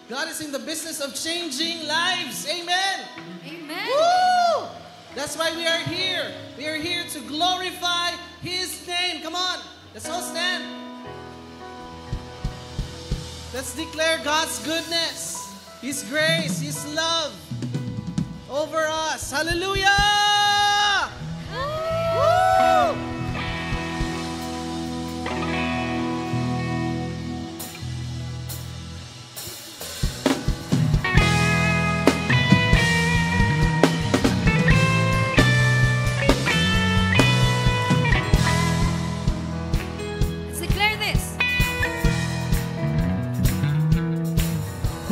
God is in the business of changing lives. Amen. Amen. Woo! That's why we are here. We are here to glorify His name. Come on. Let's all stand. Let's declare God's goodness, His grace, His love over us. Hallelujah! Woo! Let's declare this.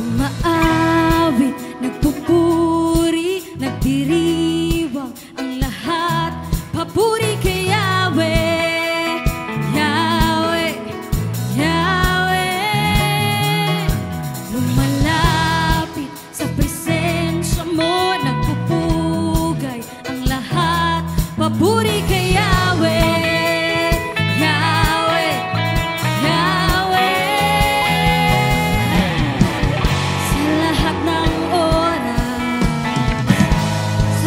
Umaawit, nagpupuri, nagdiriwang ang lahat. Papuri kay Yahweh, Yahweh, Yahweh. Lumalapit sa presensya mo, nagpupugay ang lahat. Papuri kay Yahweh, Yahweh, Yahweh. Sa lahat ng oras, sa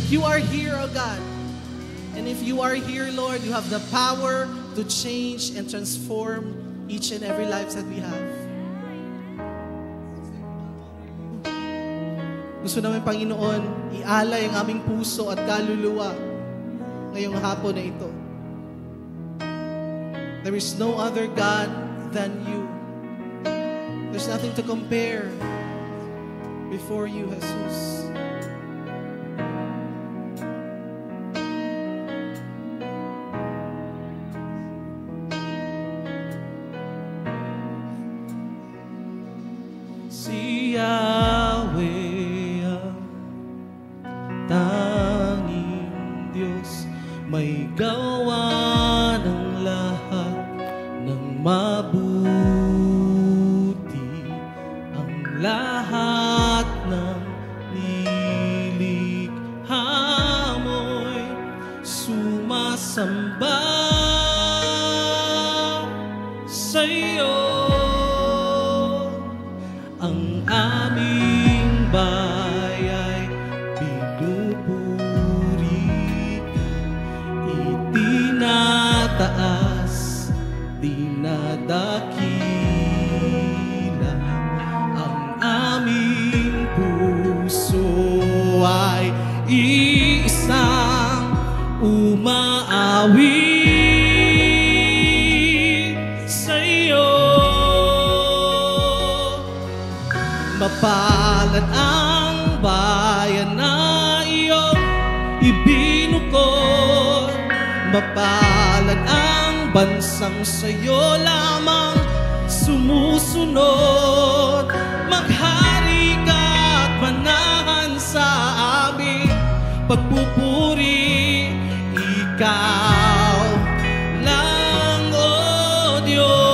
You are here, oh God. And if you are here, Lord, you have the power to change and transform each and every life that we have. Gusto namin, Panginoon, ialay ang aming puso at kaluluwa ngayong hapon na ito. There is no other God than you. There's nothing to compare before you, Jesus. Si Yahweh ang tanging Diyos, may gawa ng lahat ng mabuti. Ang lahat ng nilikha mo'y sumasamba sa'yo. Ang aming bayay pinupuri ka, itinataas, dinadakila. Ang aming puso ay iisang umaawit sa'yo. Mapalad ang bayan na iyong ibinukod. Mapalad ang bansang sa'yo lamang sumusunod. Maghari ka at manahan sa aming pagpupuri. Ikaw lang, O Diyos.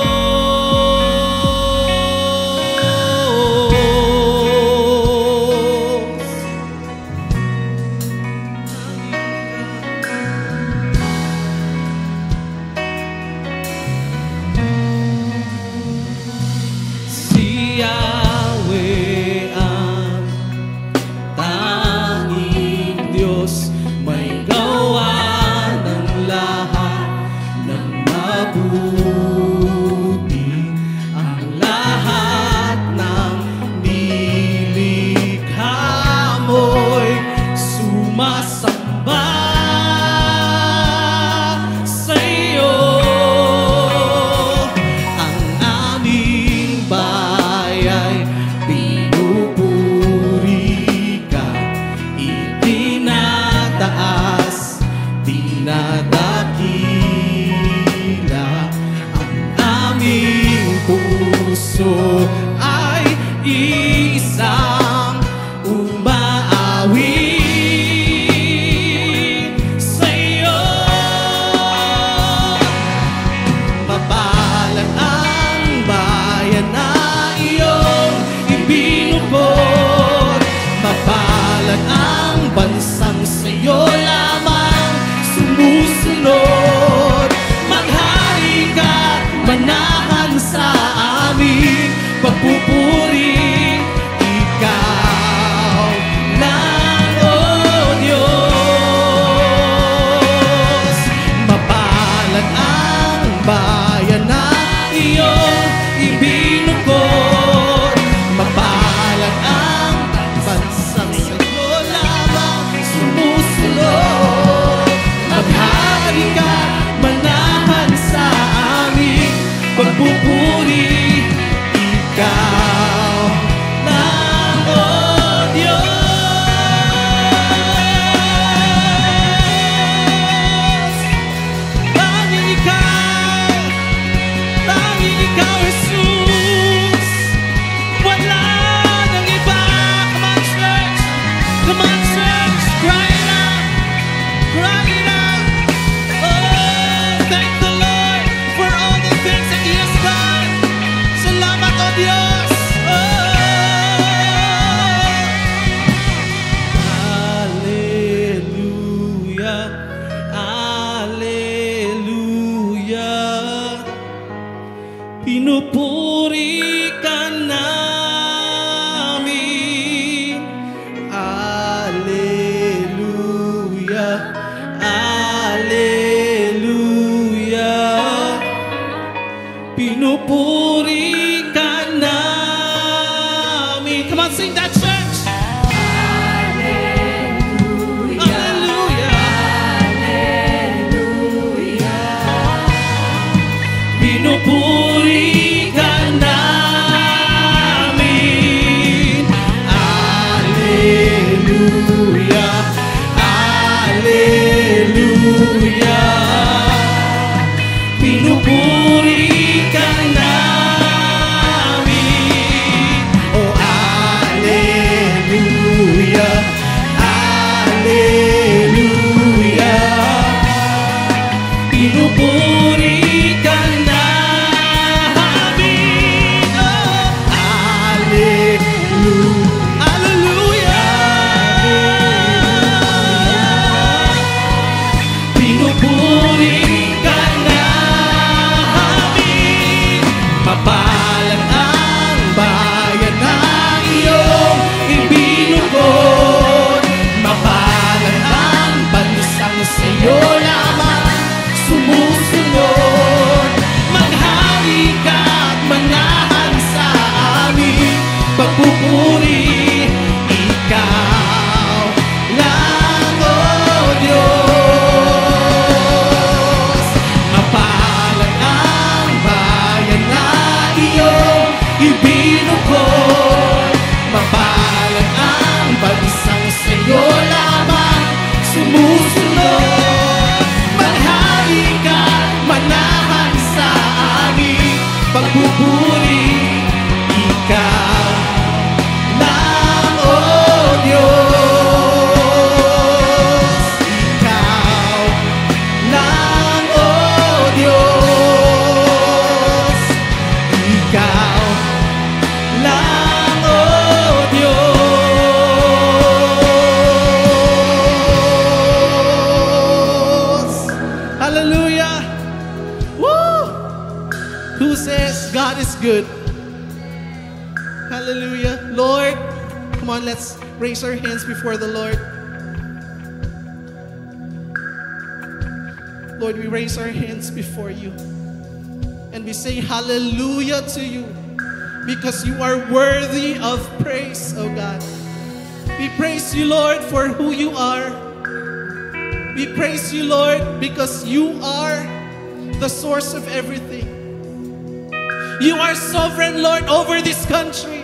Yahweh ang tanging Diyos, may gawa ng lahat ng mabuti. Ang lahat ng nilikha mo'y sumasamba sa'yo. Ang aming pinupuri ka, itinataas, dinadakila. Ang aming puso ay isang umaawit sa'yo. Mabalag ang bayan na iyong ibinukod. Mabalag ang bansang sa'yo lamang sumusunod. Maghari ka, manahan sa aming pagpupuri. Ikaw Sing that, church. Hallelujah. Pinupuri ka namin. Hallelujah. Hallelujah. Pinupuri ka namin. Oh, hallelujah. Hallelujah. Pinupuri ka namin. Oh, hallelujah. Hallelujah. Pinupuri ka namin. Mapalang ang bayan na iyong ibinukod. Mapalang ang bansang sa'yo lamang sumusunod. Maghari ka at manahan sa aming pagpupuri. Ikaw lang, O Diyos. Mapalang ang bayan na iyong ibinukod. Mapalang ang bansang sa'yo lamang sumusunod. Maghari ka, manahan sa aming pagpupuri. Ikaw lang, O Diyos. Ikaw lang, O Diyos. Ikaw lang, O Diyos. Hallelujah. Woo! Who says God is good? Hallelujah. Lord, come on, let's raise our hands before the Lord. Lord, we raise our hands before you. And we say hallelujah to you because you are worthy of praise, oh God. We praise you, Lord, for who you are. We praise you, Lord, because you are the source of everything. You are sovereign, Lord, over this country,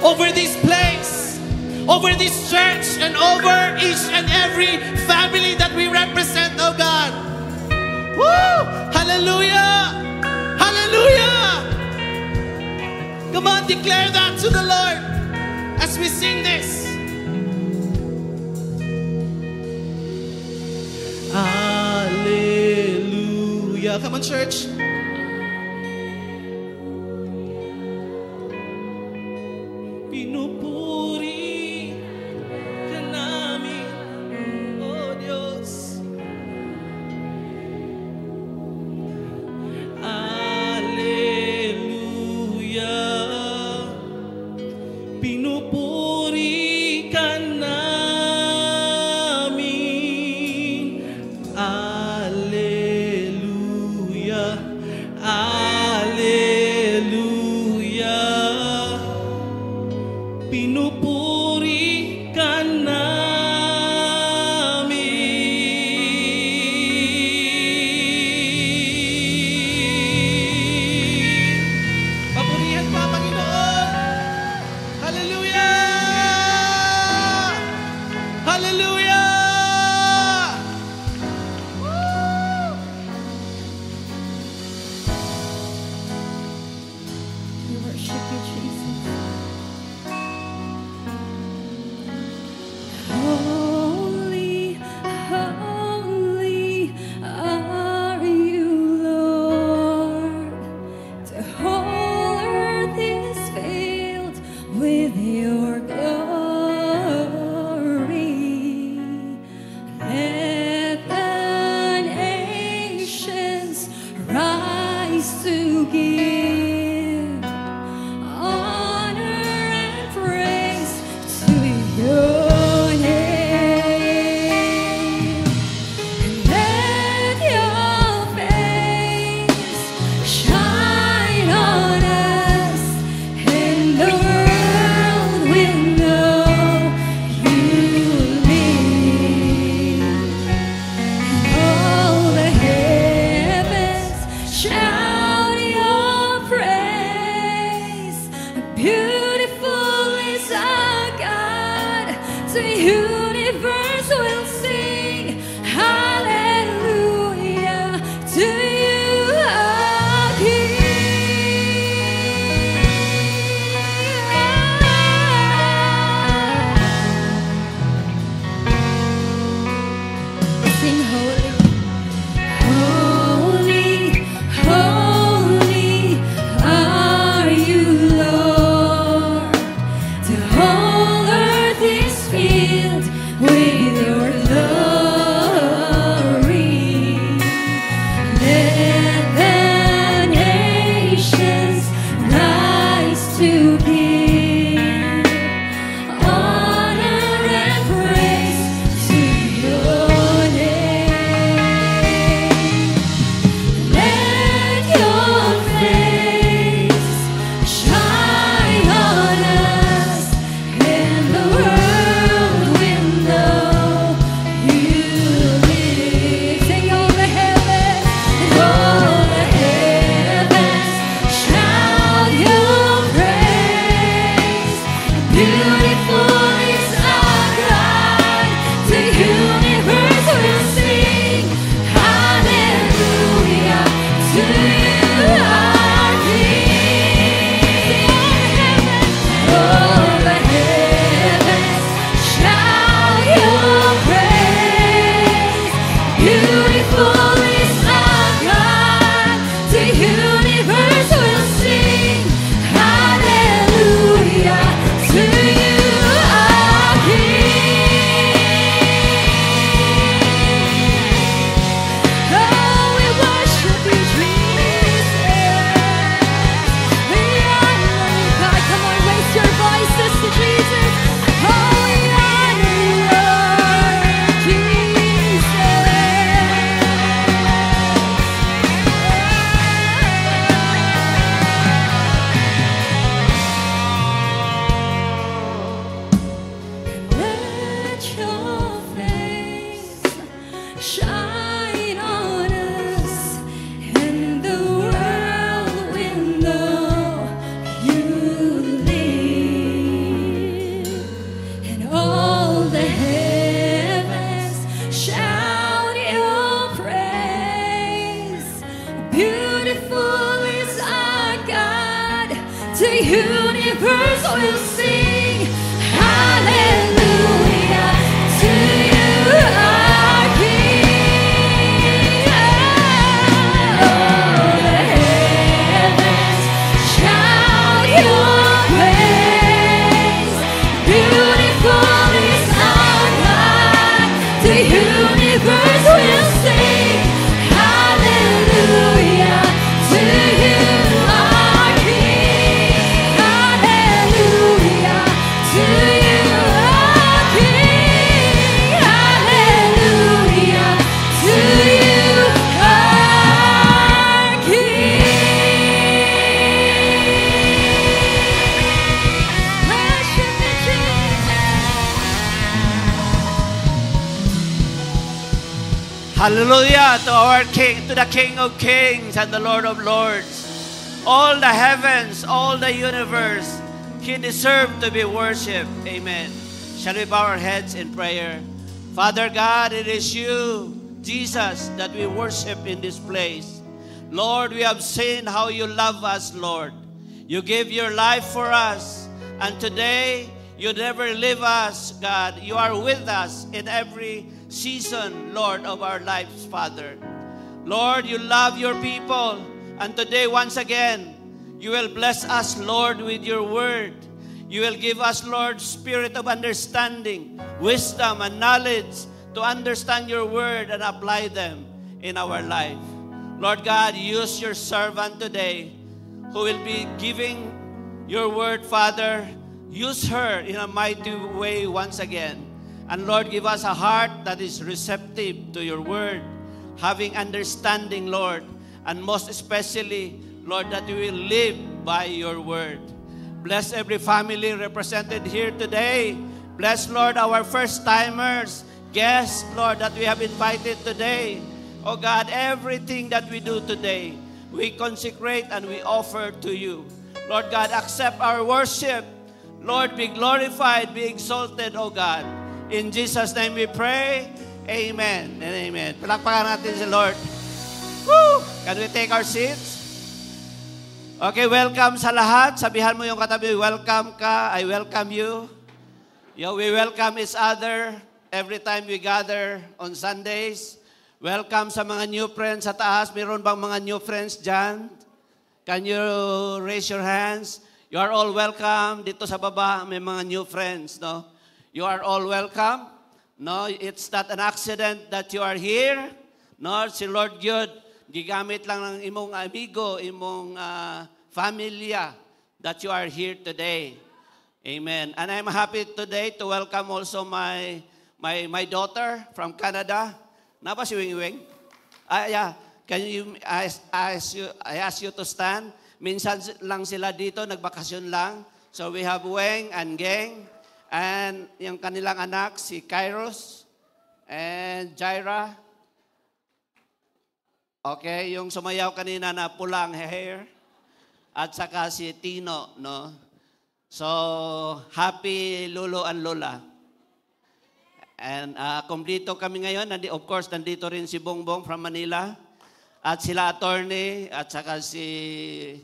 over this place, over this church, and over each and every family that we represent, oh God. Woo! Hallelujah! Hallelujah! Come on, declare that to the Lord as we sing this. Hallelujah. Come on, church. Pinupuri ka namin, O Diyos. Hallelujah. Pinupuri ka namin. Hallelujah. Hallelujah. Pinupuri ka namin. Papurihan pa, Panginoon. Hallelujah! Hallelujah! Woo! We worship you, Jesus. Holy, holy are you, Lord. The whole earth is filled with your glory. Let the nations rise to give honor and praise to your name. Let your face shine on us, and the world universe will sing hallelujah to you, our King. Sing holy. Holy, holy are you, Lord. The whole earth is filled with your glory. Let the nations rise to give honor and praise to your name. Let your face shine on us, and the world will know you live. Sing all the heavens, and all the heavens shout your praise. Beautiful is our God, the universe will sing hallelujah to you, our King. All the heavens shout your praise. Beautiful is our God, the universe will sing hallelujah to you, our King. Oh, we worship you, Jesus. We honor you, God. Come on, raise your voices to Jesus. Oh, we honor you, Lord Jesus. Let your face shine on us, and the world will know you live. And all the heavens shout your praise. Beautiful is our God, the universe will sing hallelujah to you, our King. All the heavens shout your praise. Beautiful is our God, the universe will sing hallelujah to you, our King. Hallelujah to you, our King. Hallelujah to you, our King. Worship you, Jesus. Hallelujah to our King, to the King of Kings and the Lord of Lords. All the heavens, all the universe, He deserved to be worshipped. Amen. Shall we bow our heads in prayer? Father God, it is you, Jesus, that we worship in this place. Lord, we have seen how you love us, Lord. You give your life for us. And today, you never leave us, God. You are with us in every season, Lord, of our lives, Father. Lord, you love your people. And today, once again, you will bless us, Lord, with your word. You will give us, Lord, spirit of understanding, wisdom, and knowledge to understand your word and apply them in our life. Lord God, use your servant today who will be giving your word, Father. Use her in a mighty way once again. And Lord, give us a heart that is receptive to your word, having understanding, Lord, and most especially, Lord, that we will live by your word. Bless every family represented here today. Bless, Lord, our first-timers, guests, Lord, that we have invited today. Oh God, everything that we do today, we consecrate and we offer to you. Lord God, accept our worship. Lord, be glorified, be exalted, oh God. In Jesus' name we pray. Amen and amen. Palakpakan natin si Lord. Woo! Can we take our seats? Okay, welcome sa lahat. Sabihan mo yung katabi, welcome ka, I welcome you. We welcome each other every time we gather on Sundays. Welcome sa mga new friends sa taas. Mayroon bang mga new friends dyan? Can you raise your hands? You are all welcome. Dito sa baba, may mga new friends, no? You are all welcome. No, it's not an accident that you are here. No, si Lord God, gigamit lang ng imong amigo, imong familia that you are here today. Amen. And I'm happy today to welcome also my daughter from Canada. Napa si Wing Wing? Yeah. Can you I ask you to stand? Minsan lang sila dito, nagbakasyon lang. So we have Weng and Geng and yung kanilang anak si Kairos and Jaira. Okay, yung sumayaw kanina na pulang hair at saka si Tino, no? So, happy Lolo and Lola. And kumplito kami ngayon. Of course, nandito rin si Bongbong from Manila. At sila attorney. At saka si,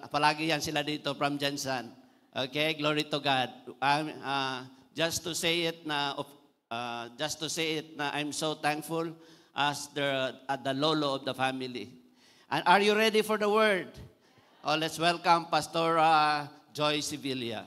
palagi yan sila dito from Jansan. Okay, glory to God. Just to say it na I'm so thankful as the Lolo of the family. And are you ready for the word? Oh, let's welcome Pastor Joy Sevilla.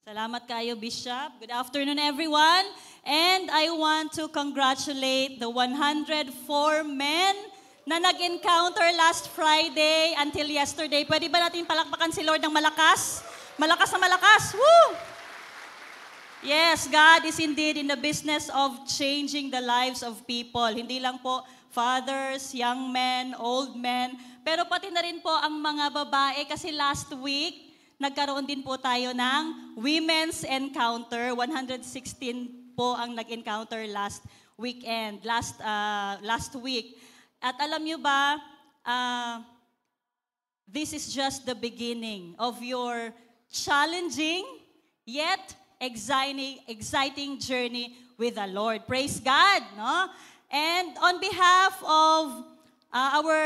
Salamat kayo, Bishop. Good afternoon, everyone. And I want to congratulate the 104 men na nag-encounter last Friday until yesterday. Pwede ba natin palakpakan si Lord ng malakas? Malakas na malakas. Woo! Yes, God is indeed in the business of changing the lives of people. Hindi lang po fathers, young men, old men, pero pati na rin po ang mga babae kasi last week, nagkaroon din po tayo ng Women's Encounter. 116 po ang nag-encounter last weekend, last week. At alam nyo ba, this is just the beginning of your challenging yet exciting journey with the Lord. Praise God, no? And on behalf of our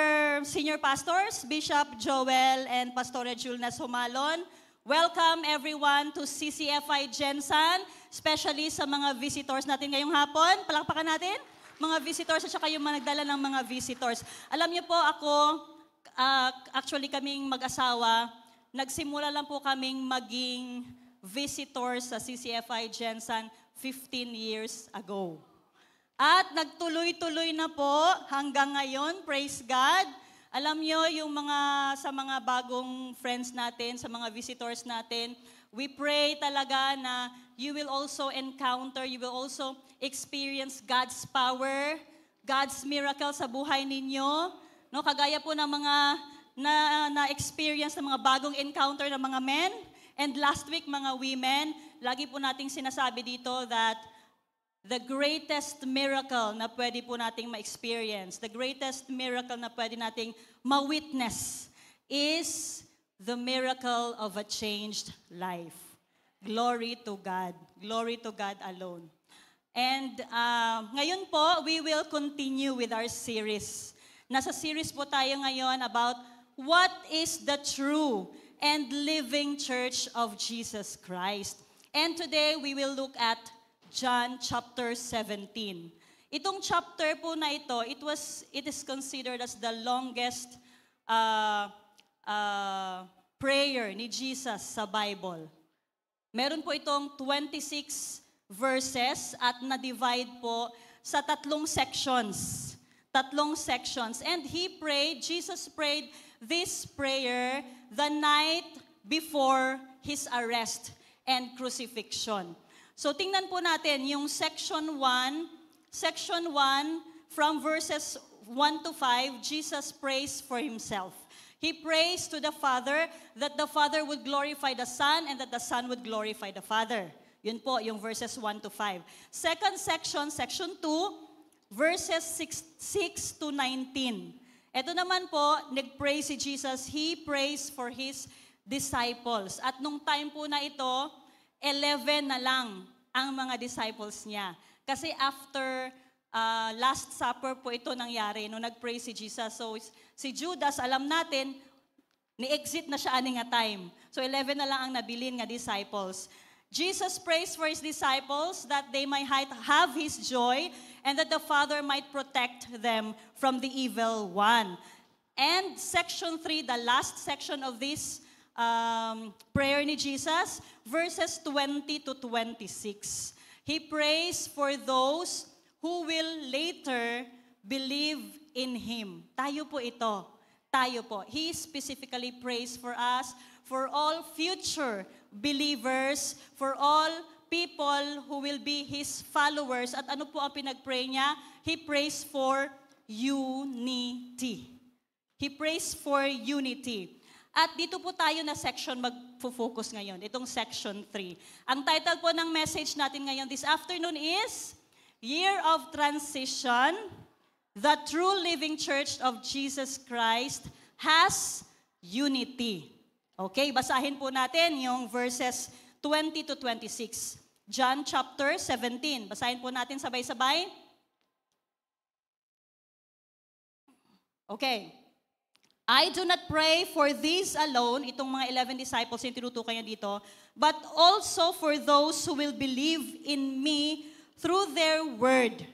senior pastors, Bishop Joel and Pastor Julnas Humalon, welcome everyone to CCFI Gensan, especially sa mga visitors natin ngayong hapon. Palakpakan natin, mga visitors at saka yung mga nagdala ng mga visitors. Alam niyo po ako, actually kaming mag-asawa, nagsimula lang po kaming maging visitors sa CCFI Gensan 15 years ago. At nagtuloy-tuloy na po hanggang ngayon, praise God. Alam nyo, yung sa mga bagong friends natin, sa mga visitors natin, we pray talaga na you will also encounter, you will also experience God's power, God's miracle sa buhay ninyo. No, kagaya po ng mga na-experience ng mga bagong encounter ng mga men, and last week, mga women, lagi po nating sinasabi dito that the greatest miracle na pwede po nating ma-experience, the greatest miracle na pwede nating ma-witness is the miracle of a changed life. Glory to God. Glory to God alone. And ngayon po, we will continue with our series. Nasa series po tayo ngayon about what is the true and living church of Jesus Christ. And today, we will look at John chapter 17. Itong chapter po na ito, it is considered as the longest prayer ni Jesus sa Bible. Meron po itong 26 verses at na-divide po sa tatlong sections. And Jesus prayed this prayer the night before His arrest and crucifixion. So tingnan po natin yung section 1 from verses 1 to 5, Jesus prays for Himself. He prays to the Father that the Father would glorify the Son and that the Son would glorify the Father. Yun po, yung verses 1 to 5. Second section, section 2, verses 6 to 19. Ito naman po, nag-pray si Jesus, He prays for His disciples. At nung time po na ito, 11 na lang ang mga disciples niya. Kasi after Last Supper po ito nangyari, nung nag-pray si Jesus. So si Judas, alam natin, ni-exit na siya aning nga time. So 11 na lang ang nabilin nga disciples. Jesus prays for His disciples that they might have His joy and that the Father might protect them from the evil one. And section 3, the last section of this prayer ni Jesus, verses 20 to 26. He prays for those who will later believe in Him. Tayo po ito. Tayo po. He specifically prays for us, for all future believers, for all people who will be His followers. At ano po ang pinag-pray niya? He prays for unity. He prays for unity. At dito po tayo na section mag-focus ngayon, itong section 3. Ang title po ng message natin ngayon this afternoon is Year of Transition, the True Living Church of Jesus Christ has unity. Okay, basahin po natin yung verses 20 to 26. John chapter 17. Basahin po natin sabay-sabay. Okay. I do not pray for these alone, itong mga 11 disciples yung tinutukoy niya dito, but also for those who will believe in me through their word.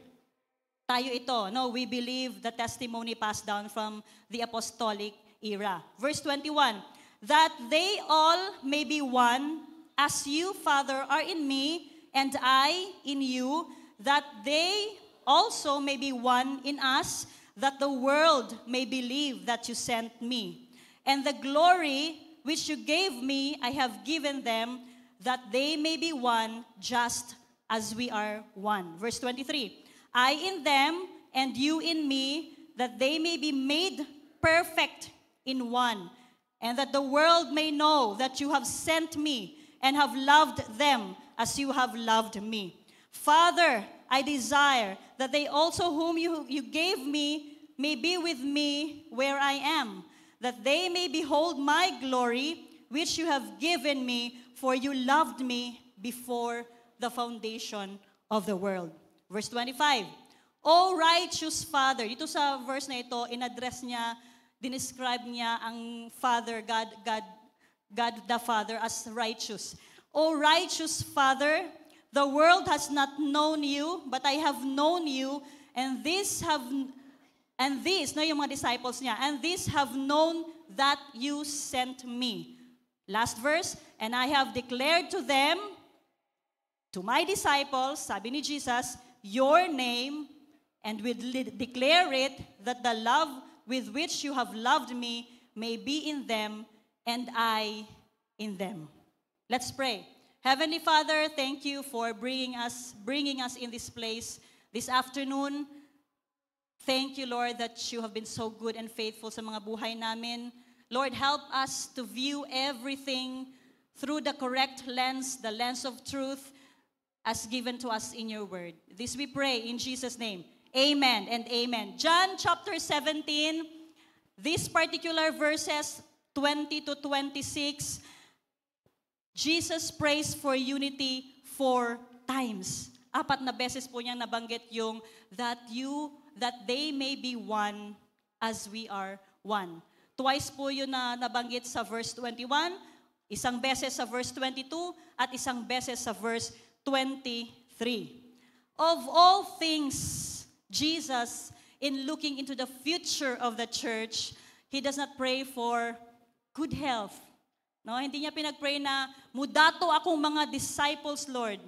Tayo ito, no? We believe the testimony passed down from the apostolic era. Verse 21, that they all may be one, as you, Father, are in me, and I in you, that they also may be one in us, that the world may believe that you sent me. And the glory which you gave me, I have given them, that they may be one, just as we are one. Verse 23, I in them, and you in me, that they may be made perfect in one, and that the world may know that you have sent me, and have loved them as you have loved me. Father, I desire that they also whom you gave me may be with me where I am, that they may behold my glory, which you have given me, for you loved me before the foundation of the world. Verse 25, O righteous Father, dito sa verse na ito, in-address niya, dinescribe niya ang Father, God the Father as righteous. O righteous Father, the world has not known you, but I have known you, and these, no, yung mga disciples niya, and these have known that you sent me. Last verse, and I have declared to them, to my disciples, sabi ni Jesus, your name, and will declare it, that the love with which you have loved me may be in them, and I in them. Let's pray. Heavenly Father, thank you for bringing us in this place this afternoon. Thank you, Lord, that you have been so good and faithful sa mga buhay namin. Lord, help us to view everything through the correct lens, the lens of truth, as given to us in your word. This we pray in Jesus' name. Amen and amen. John chapter 17, these particular verses, 20 to 26, Jesus prays for unity 4 times. 4 na beses po niyang nabanggit yung that they may be one as we are one. Twice po yun na nabanggit sa verse 21, isang beses sa verse 22, at isang beses sa verse 23. Of all things, Jesus, in looking into the future of the church, He does not pray for good health. No, hindi niya pinag-pray na mudato akong mga disciples, Lord.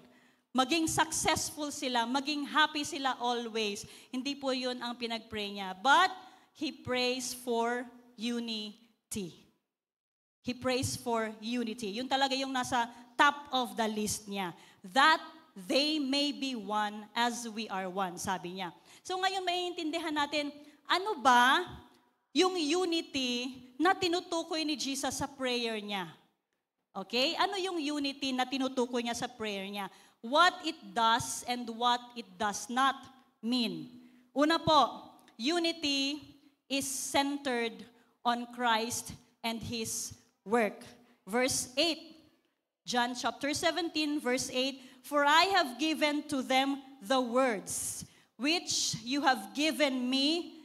Maging successful sila, maging happy sila always. Hindi po yun ang pinag-pray niya. But He prays for unity. He prays for unity. Yun talaga yung nasa top of the list niya. That they may be one as we are one, sabi niya. So ngayon maiintindihan natin, ano ba yung unity na tinutukoy ni Jesus sa prayer niya? Okay? Ano yung unity na tinutukoy niya sa prayer niya? What it does and what it does not mean. Una po, unity is centered on Christ and His work. Verse 8, John chapter 17, verse 8, "For I have given to them the words which you have given me,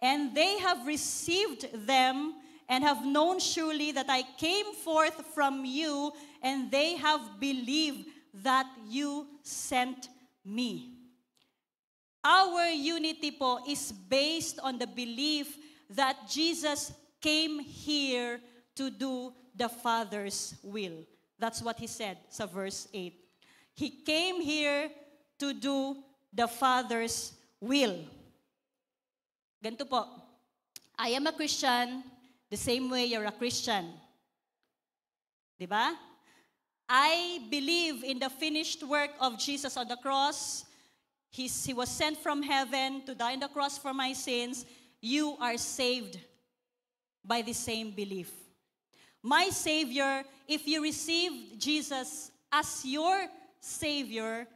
and they have received them, and have known surely that I came forth from you, and they have believed that you sent me." Our unity po is based on the belief that Jesus came here to do the Father's will. That's what He said sa verse 8. He came here to do the Father's will. Ganito po, I am a Christian the same way you're a Christian. Diba? I believe in the finished work of Jesus on the cross. He was sent from heaven to die on the cross for my sins. You are saved by the same belief. My Savior, if you receive Jesus as your Savior,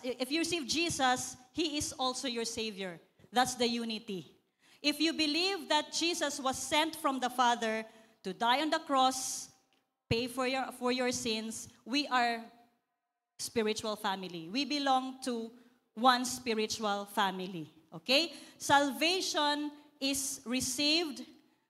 if you receive Jesus, He is also your Savior. That's the unity. If you believe that Jesus was sent from the Father to die on the cross, pay for your sins, we are spiritual family. We belong to one spiritual family. Okay? Salvation is received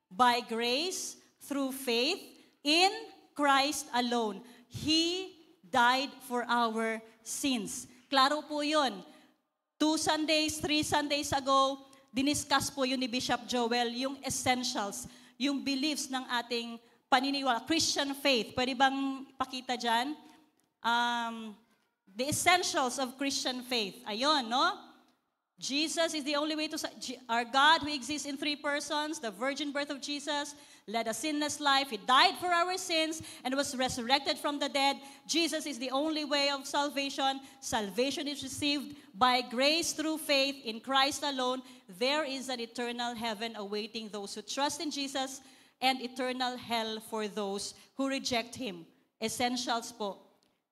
by grace through faith in Christ alone. He died for our sins. Klaro po yun. 2 Sundays, 3 Sundays ago, diniscuss po yun ni Bishop Joel, yung essentials, yung beliefs ng ating paniniwala, Christian faith. Pwede bang pakita dyan? The essentials of Christian faith. Ayun, no? Jesus is the only way to... Our God who exists in 3 persons, the virgin birth of Jesus, led a sinless life. He died for our sins and was resurrected from the dead. Jesus is the only way of salvation. Salvation is received by grace through faith in Christ alone. There is an eternal heaven awaiting those who trust in Jesus, and eternal hell for those who reject Him. Essentials po.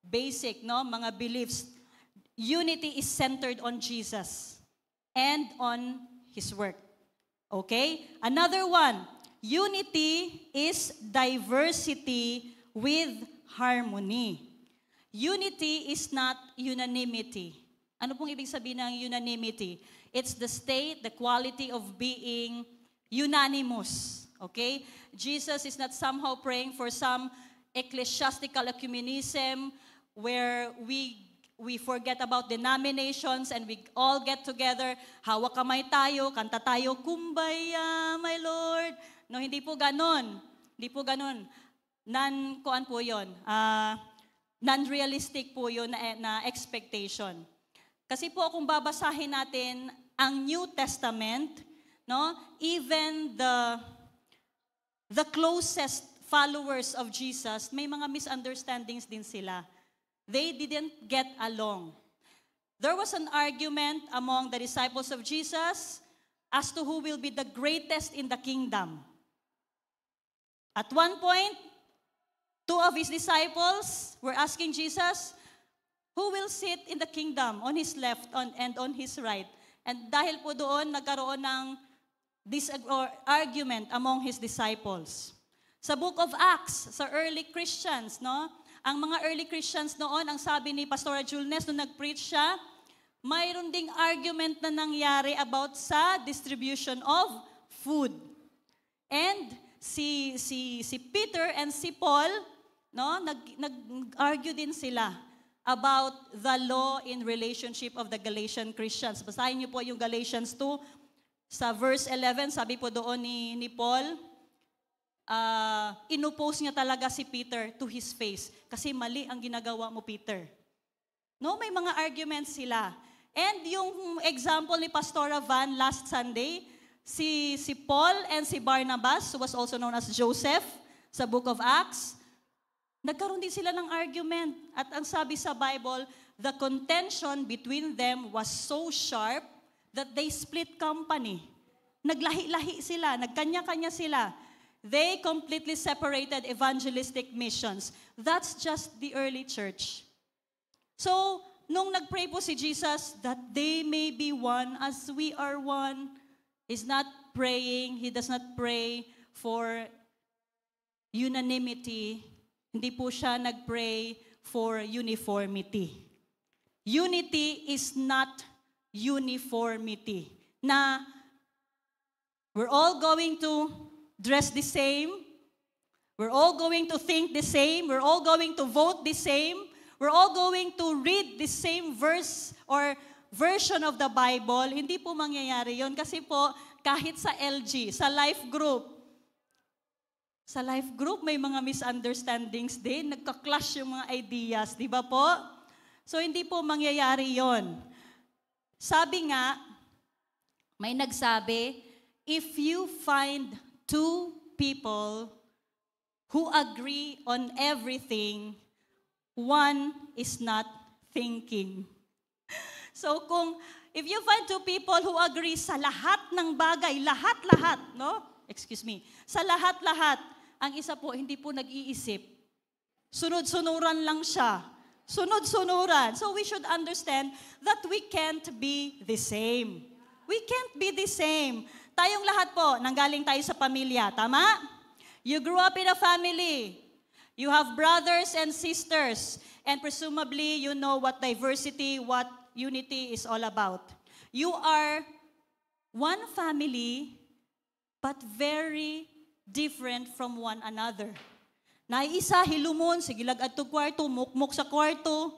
Basic, no? Mga beliefs. Unity is centered on Jesus and on His work. Okay? Another one. Unity is diversity with harmony. Unity is not unanimity. Ano pong ibig sabihin ng unanimity? It's the state, the quality of being unanimous. Okay? Jesus is not somehow praying for some ecclesiastical ecumenism where we forget about denominations and we all get together, hawak kamay tayo, kanta tayo, kumbaya, my Lord. No, hindi po ganon. Hindi po ganon. Kuan po yun. Non-realistic po yun na expectation. Kasi po kung babasahin natin ang New Testament, no, even the closest followers of Jesus, may mga misunderstandings din sila. They didn't get along. There was an argument among the disciples of Jesus as to who will be the greatest in the kingdom. At one point, 2 of His disciples were asking Jesus, who will sit in the kingdom on His left and on His right? And dahil po doon, nagkaroon ng argument among His disciples. Sa Book of Acts, sa early Christians, no? Ang mga early Christians noon, ang sabi ni Pastor Julnes nung nag-preach siya, mayroon ding argument na nangyari about sa distribution of food. And si Peter and si Paul, no, nag-argue din sila about the law in relationship of the Galatian Christians. Basahin niyo po yung Galatians 2, sa verse 11, sabi po doon ni Paul, inopose niya talaga si Peter to his face. Kasi mali ang ginagawa mo, Peter. No, may mga arguments sila. And yung example ni Pastora Van last Sunday, si Paul and si Barnabas, who was also known as Joseph, sa Book of Acts, nagkaroon din sila ng argument. At ang sabi sa Bible, the contention between them was so sharp that they split company. Naglahi-lahi sila, nagkanya-kanya sila. They completely separated evangelistic missions. That's just the early church. So, nung nag-pray po si Jesus, that they may be one as we are one, He's not praying, He does not pray for unanimity. Hindi po siya nag-pray for uniformity. Unity is not uniformity. Na we're all going to dress the same, we're all going to think the same, we're all going to vote the same, we're all going to read the same verse or version of the Bible. Hindi po mangyayari yon kasi po kahit sa LG, sa life group, may mga misunderstandings din, nagka-clash yung mga ideas, di ba po? So hindi po mangyayari yon. Sabi nga, may nagsabi, if you find two people who agree on everything, one is not thinking. So if you find two people who agree sa lahat ng bagay, lahat-lahat, no? Excuse me. Sa lahat-lahat, ang isa po hindi po nag-iisip. Sunod-sunuran lang siya. Sunod-sunuran. So we should understand that we can't be the same. We can't be the same. Tayong lahat po, nanggaling tayo sa pamilya, tama? You grew up in a family. You have brothers and sisters. And presumably, you know what diversity, what unity is all about. You are one family, but very different from one another. Naisa hilumon, sigilag adto kwarto, mukmuk sa kwarto.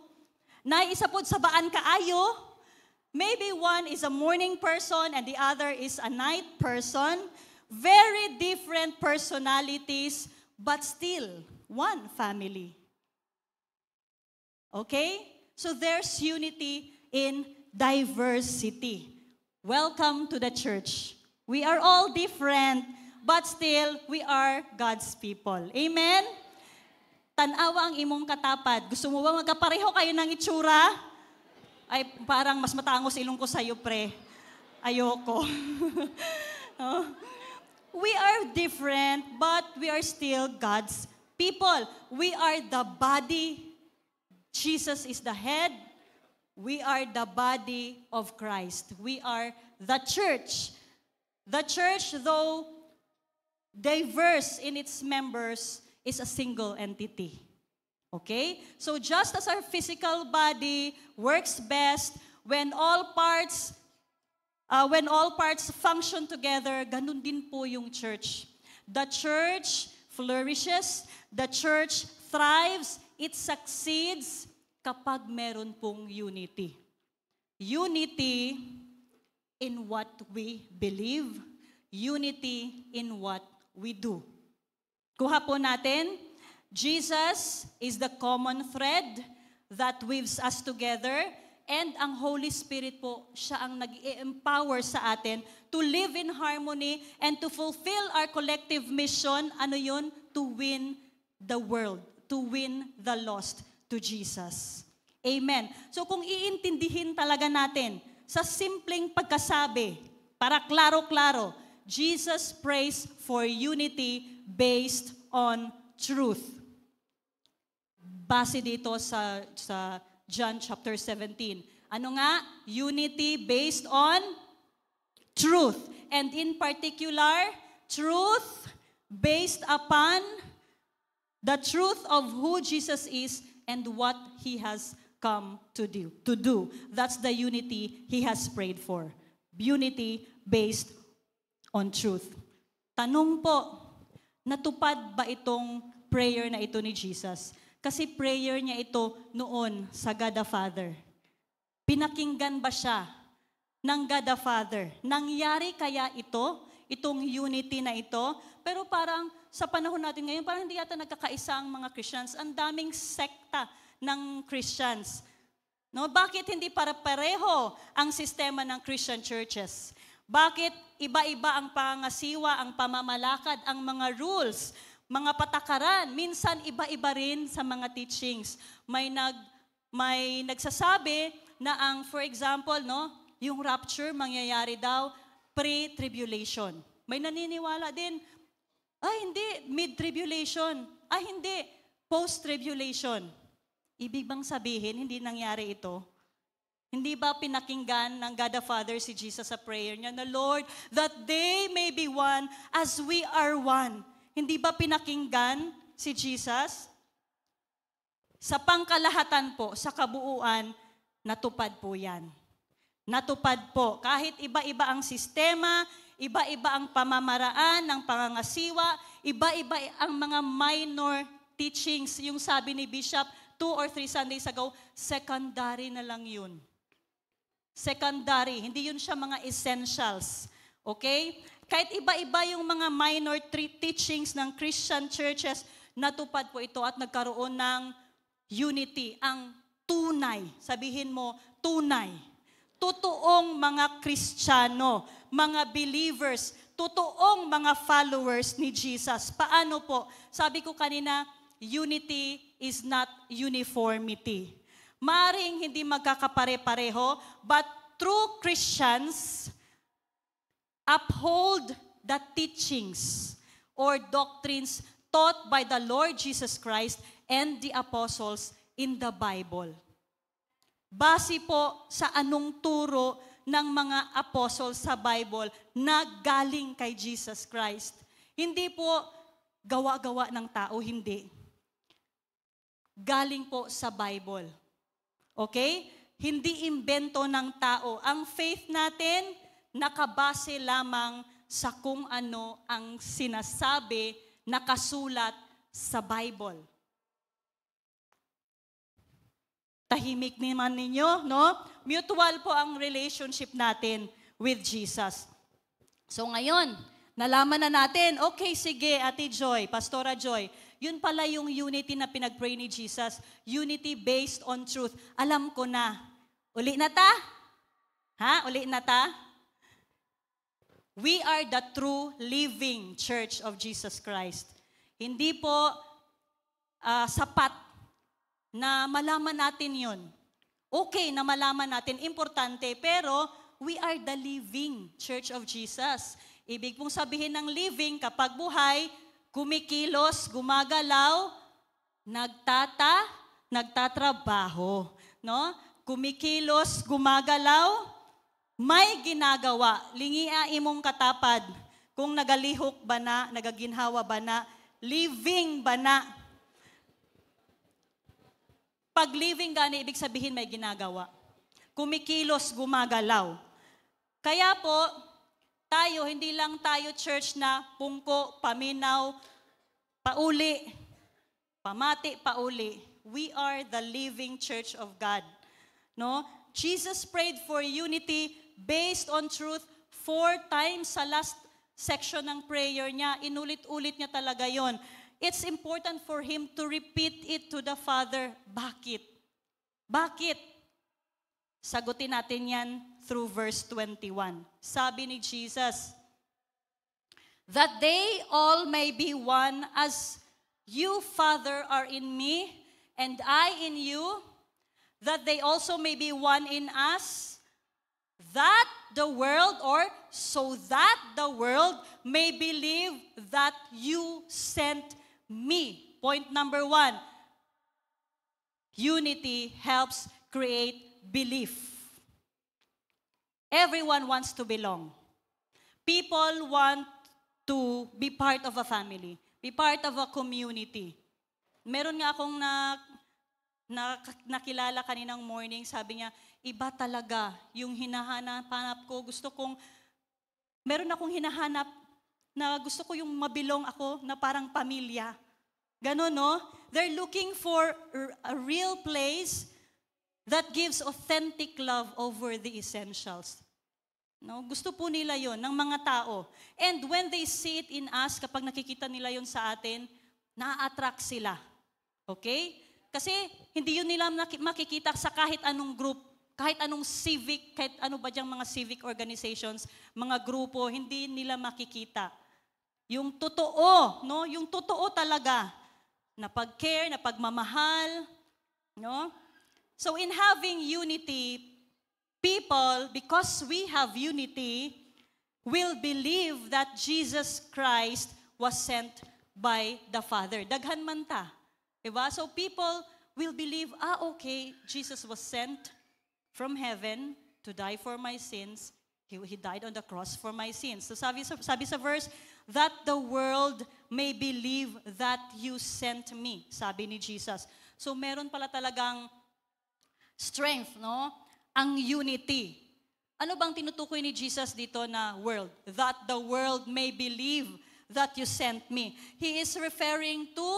Naisa pod sa baan kaayo. Maybe one is a morning person and the other is a night person. Very different personalities, but still one family. Okay? So there's unity in diversity. Welcome to the church. We are all different, but still, we are God's people. Amen? Tanawa ang imong katapad. Gusto mo ba magkapareho kayo ng itsura? Ay, parang mas matangos ilong ko sa'yo, pre. Ayoko. No? We are different, but we are still God's people. We are the body. Jesus is the head. We are the body of Christ. We are the church. The church, though diverse in its members, is a single entity. Okay? So just as our physical body works best when all parts function together, ganun din po yung church. The church flourishes, the church thrives, it succeeds kapag meron pong unity. Unity in what we believe, unity in what we do. Kuha po natin, Jesus is the common thread that weaves us together, and ang Holy Spirit po, siya ang nag-empower sa atin to live in harmony and to fulfill our collective mission. Ano yun? To win the world, to win the lost to Jesus. Amen. So kung iintindihin talaga natin sa simpleng pagkasabi, para klaro-klaro, Jesus prays for unity based on truth. Base dito sa John chapter 17. Ano nga? Unity based on truth. And in particular, truth based upon the truth of who Jesus is and what He has come to do. That's the unity He has prayed for. Unity based on truth. Tanong po, natupad ba itong prayer na ito ni Jesus? Kasi prayer niya ito noon sa God the Father. Pinakinggan ba siya ng God the Father? Nangyari kaya itong unity na ito? Pero parang sa panahon natin ngayon, parang hindi yata nagkakaisa ang mga Christians. Ang daming sekta ng Christians. No? Bakit hindi para-pareho ang sistema ng Christian churches? Bakit iba-iba ang pangasiwa, ang pamamalakad, ang mga rules, mga patakaran? Minsan iba-iba rin sa mga teachings. May nagsasabi na for example, no, yung rapture mangyayari daw pre-tribulation. May naniniwala din, hindi, mid-tribulation. Hindi, post-tribulation. Ibig bang sabihin, hindi nangyari ito? Hindi ba pinakinggan ng God the Father si Jesus sa prayer niya na, Lord, that they may be one as we are one. Hindi ba pinakinggan si Jesus? Sa pangkalahatan po, sa kabuuan, natupad po yan. Natupad po. Kahit iba-iba ang sistema, iba-iba ang pamamaraan ng pangangasiwa, iba-iba ang mga minor teachings. Yung sabi ni Bishop 2 or 3 Sundays ago, secondary na lang yun. Secondary, hindi yun siya mga essentials. Okay? Kahit iba-iba yung mga minor teachings ng Christian churches, natupad po ito at nagkaroon ng unity, ang tunay. Sabihin mo, tunay. Totoong mga Kristiyano, mga believers, totoong mga followers ni Jesus. Paano po? Sabi ko kanina, unity is not uniformity. Maring hindi magkakapare-pareho, but true Christians uphold the teachings or doctrines taught by the Lord Jesus Christ and the apostles in the Bible. Base po sa anong turo ng mga apostles sa Bible na galing kay Jesus Christ. Hindi po gawa-gawa ng tao, hindi. Galing po sa Bible. Okay? Hindi imbento ng tao. Ang faith natin, nakabase lamang sa kung ano ang sinasabi, nakasulat sa Bible. Tahimik naman ninyo, no? Mutual po ang relationship natin with Jesus. So ngayon, nalaman na natin, okay, sige, Ate Joy, Pastora Joy, yun pala yung unity na pinag-pray ni Jesus. Unity based on truth. Alam ko na. Uli na ta? Ha? Uli na ta? We are the true living church of Jesus Christ. Hindi po sapat na malaman natin yun. Okay na malaman natin, importante, pero we are the living church of Jesus. Ibig pong sabihin ng living, kapag buhay, kumikilos, gumagalaw, nagtatrabaho, no? Kumikilos, gumagalaw, may ginagawa. Lingia imong katapad, kung nagalihok ba na, nagaginhawa ba na, living ba na. Pag living gani, ibig sabihin may ginagawa. Kumikilos, gumagalaw. Kaya po, tayo, hindi lang tayo church na pungko, paminaw, pauli, pamati, pauli. We are the living church of God. No? Jesus prayed for unity based on truth 4 times sa last section ng prayer niya. Inulit-ulit niya talaga yon. It's important for him to repeat it to the Father. Bakit? Bakit? Sagutin natin yan through verse 21. Sabi ni Jesus, that they all may be one as you, Father, are in me, and I in you, that they also may be one in us, that the world, or so that the world may believe that you sent me. Point number 1, unity helps create belief. Everyone wants to belong. People want to be part of a family, be part of a community. Meron nga akong nakilala kaninang morning, sabi niya, iba talaga yung hinahanap ko. Meron akong hinahanap na gusto ko yung mabilong ako na parang pamilya. Ganon, no? They're looking for a real place that gives authentic love over the essentials. No? Gusto po nila yon ng mga tao. And when they see it in us, kapag nakikita nila yon sa atin, na-attract sila. Okay? Kasi hindi yun nila makikita sa kahit anong group, kahit anong civic, kahit ano ba diyang mga civic organizations, mga grupo, hindi nila makikita. Yung totoo, no? Yung totoo talaga, na pag-care, na pagmamahal, no? So in having unity, people, because we have unity, will believe that Jesus Christ was sent by the Father. Daghan man ta. Diba? So people will believe, okay, Jesus was sent from heaven to die for my sins. He died on the cross for my sins. So sabi sa verse, that the world may believe that you sent me, sabi ni Jesus. So meron pala talagang strength, no? Ang unity. Ano bang tinutukoy ni Jesus dito na world? That the world may believe that you sent me. He is referring to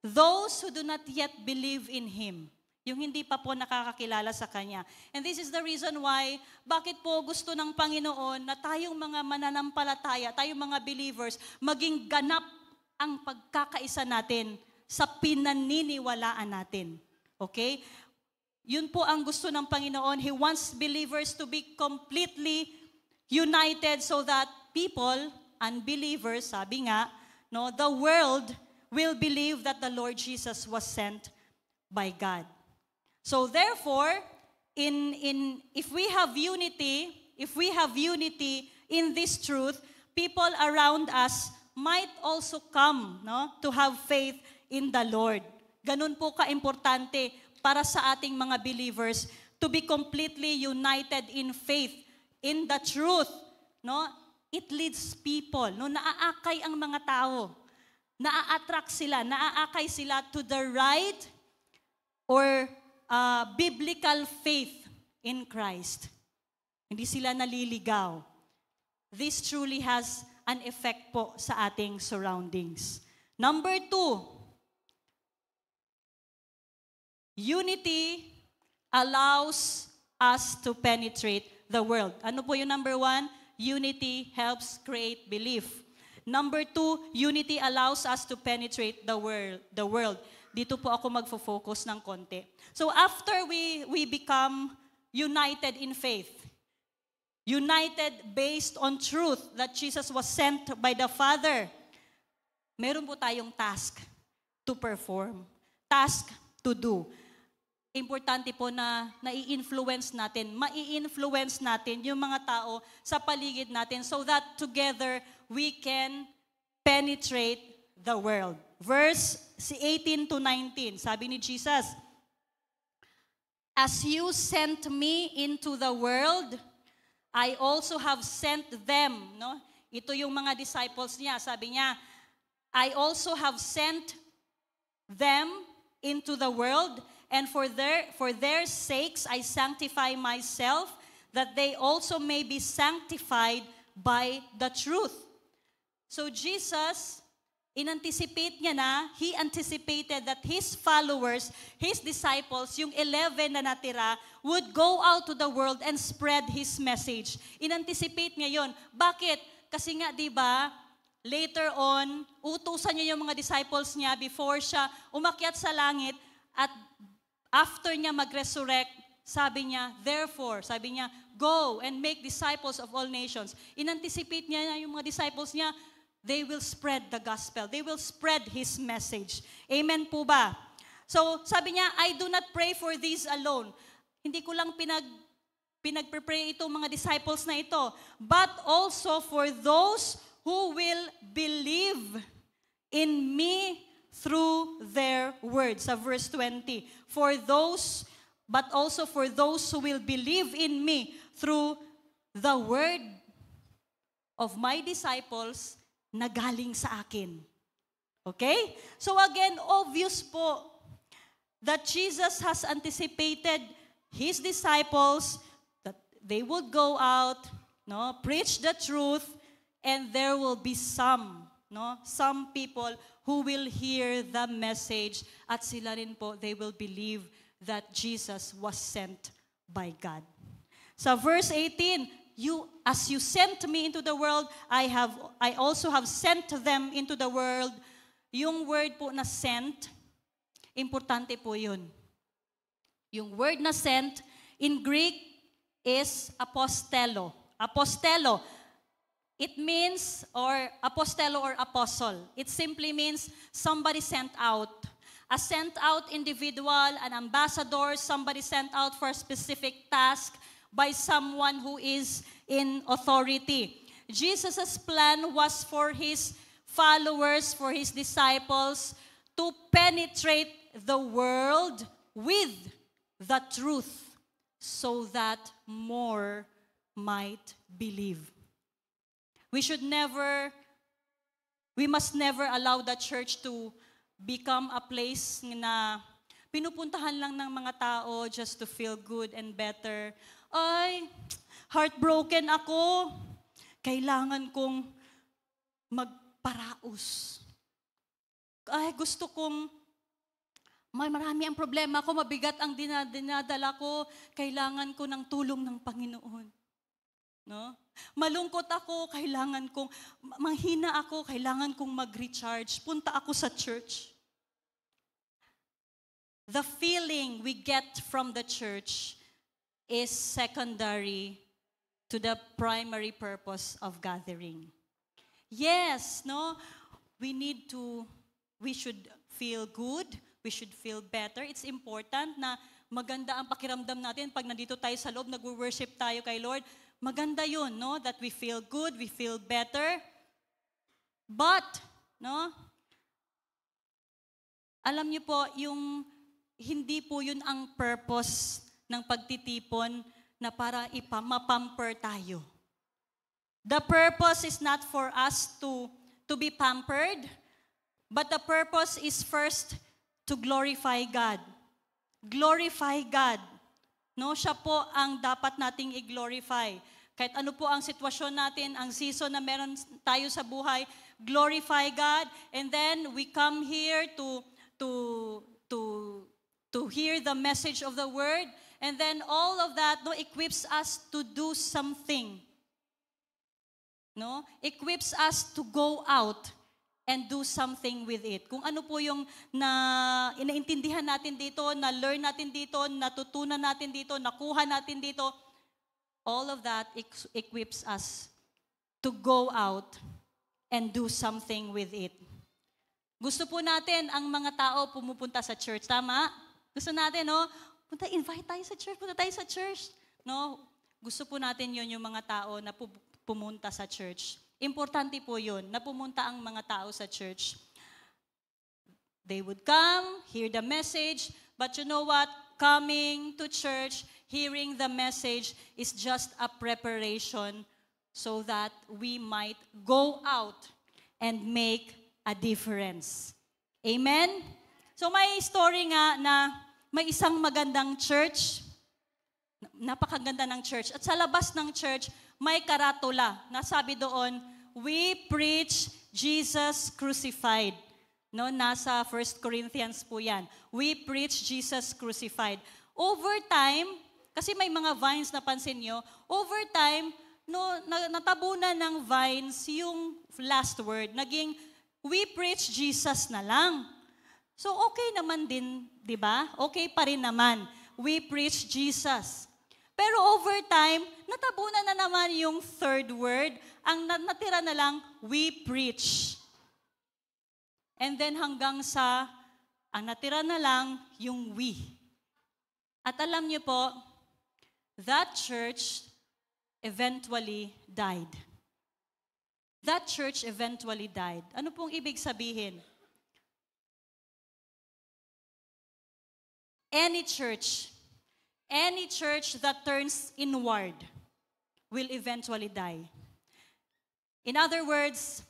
those who do not yet believe in Him. Yung hindi pa po nakakakilala sa Kanya. And this is the reason why, bakit po gusto ng Panginoon na tayong mga mananampalataya, tayong mga believers, maging ganap ang pagkakaisa natin sa pinaniniwalaan natin. Okay? Yun po ang gusto ng Panginoon. He wants believers to be completely united so that people, unbelievers, sabi nga, no, the world will believe that the Lord Jesus was sent by God. So therefore, if we have unity in this truth, people around us might also come, no, to have faith in the Lord. Ganun po ka-importante para sa ating mga believers to be completely united in faith, in the truth, no? It leads people, no? Naaakay ang mga tao. Naa-attract sila, naaakay sila to the right or biblical faith in Christ. Hindi sila naliligaw. This truly has an effect po sa ating surroundings. Number 2, unity allows us to penetrate the world. Ano po yung number 1? Unity helps create belief. Number 2, unity allows us to penetrate the world. Dito po ako magfo-focus ng konti. So after we become united in faith, united based on truth that Jesus was sent by the Father, meron po tayong task to perform, task to do. Importante po na mai-influence natin yung mga tao sa paligid natin so that together we can penetrate the world. Verse 18 to 19, sabi ni Jesus, as you sent me into the world, I also have sent them. No? Ito yung mga disciples niya. Sabi niya, I also have sent them into the world, and for their sakes I sanctify myself, that they also may be sanctified by the truth. So Jesus, he anticipated that his followers, his disciples, yung 11 na natira, would go out to the world and spread his message. In-anticipate niya yun. Bakit? Kasi nga, di ba, later on, utusan niya yung mga disciples niya before siya umakyat sa langit at after niya mag-resurrect, sabi niya, therefore, sabi niya, go and make disciples of all nations. In-anticipate niya na yung mga disciples niya, they will spread the gospel. They will spread His message. Amen po ba? So, sabi niya, I do not pray for these alone. Hindi ko lang pinag-pray itong mga disciples na ito, but also for those who will believe in me through their words. Sa verse 20, but also for those who will believe in me through the word of my disciples na galing sa akin. Okay? So again, obvious po that Jesus has anticipated His disciples that they would go out, no, preach the truth, and there will be some people who will hear the message at sila rin po, they will believe that Jesus was sent by God. Sa verse 18, as you sent me into the world, I also have sent them into the world. Yung word po na sent, importante po yun. Yung word na sent, in Greek, is apostello. Apostello. It means, apostello or apostle. It simply means somebody sent out. A sent out individual, an ambassador, somebody sent out for a specific task, by someone who is in authority. Jesus' plan was for His followers, for His disciples, to penetrate the world with the truth. so that more might believe. We must never allow the church to become a place na pinupuntahan lang ng mga tao just to feel good and better. Ay, heartbroken ako. Kailangan kong magparaos. Ay, gusto kong marami ang problema ko, mabigat ang dinadala ko, kailangan ko ng tulong ng Panginoon. No? Malungkot ako, manghina ako, kailangan kong mag-recharge. Punta ako sa church. The feeling we get from the church is secondary to the primary purpose of gathering. Yes, no? We should feel good, we should feel better. It's important na maganda ang pakiramdam natin pag nandito tayo sa loob, nag-worship tayo kay Lord. Maganda yun, no? That we feel good, we feel better. But, no? Alam niyo po, hindi po yun ang purpose ng pagtitipon na para mapamper tayo. The purpose is not for us to be pampered, but the purpose is first to glorify God. Glorify God. No, siya po ang dapat nating i-glorify. Kahit ano po ang sitwasyon natin, ang season na meron tayo sa buhay, glorify God, and then we come here to hear the message of the word, and then all of that equips us to do something. No? Equips us to go out and do something with it. Kung ano po yung inaintindihan natin dito, na-learn natin dito, natutunan natin dito, nakuha natin dito, all of that equips us to go out and do something with it. Gusto po natin ang mga tao pumupunta sa church, tama? Gusto natin, no? Invite tayo sa church, punta tayo sa church. No? Gusto po natin yun yung mga tao na pumunta sa church. Importante po yun, na pumunta ang mga tao sa church. They would come, hear the message, but you know what? Coming to church, hearing the message is just a preparation so that we might go out and make a difference. Amen? So may story nga na may isang magandang church, napakaganda ng church, at sa labas ng church, may karatula na sabi doon, we preach Jesus crucified. No, nasa 1 Corinthians po yan. We preach Jesus crucified. Over time, kasi may mga vines na pansin nyo, over time, natabunan ng vines yung last word. Naging, we preach Jesus na lang. So okay naman din, di ba? Okay pa rin naman. We preach Jesus. Pero over time, natabunan na naman yung third word. Ang natira na lang, we preach. And then hanggang sa, ang natira na lang, yung we. At alam niyo po, that church eventually died. That church eventually died. Ano pong ibig sabihin? Any church that turns inward will eventually die. In other words,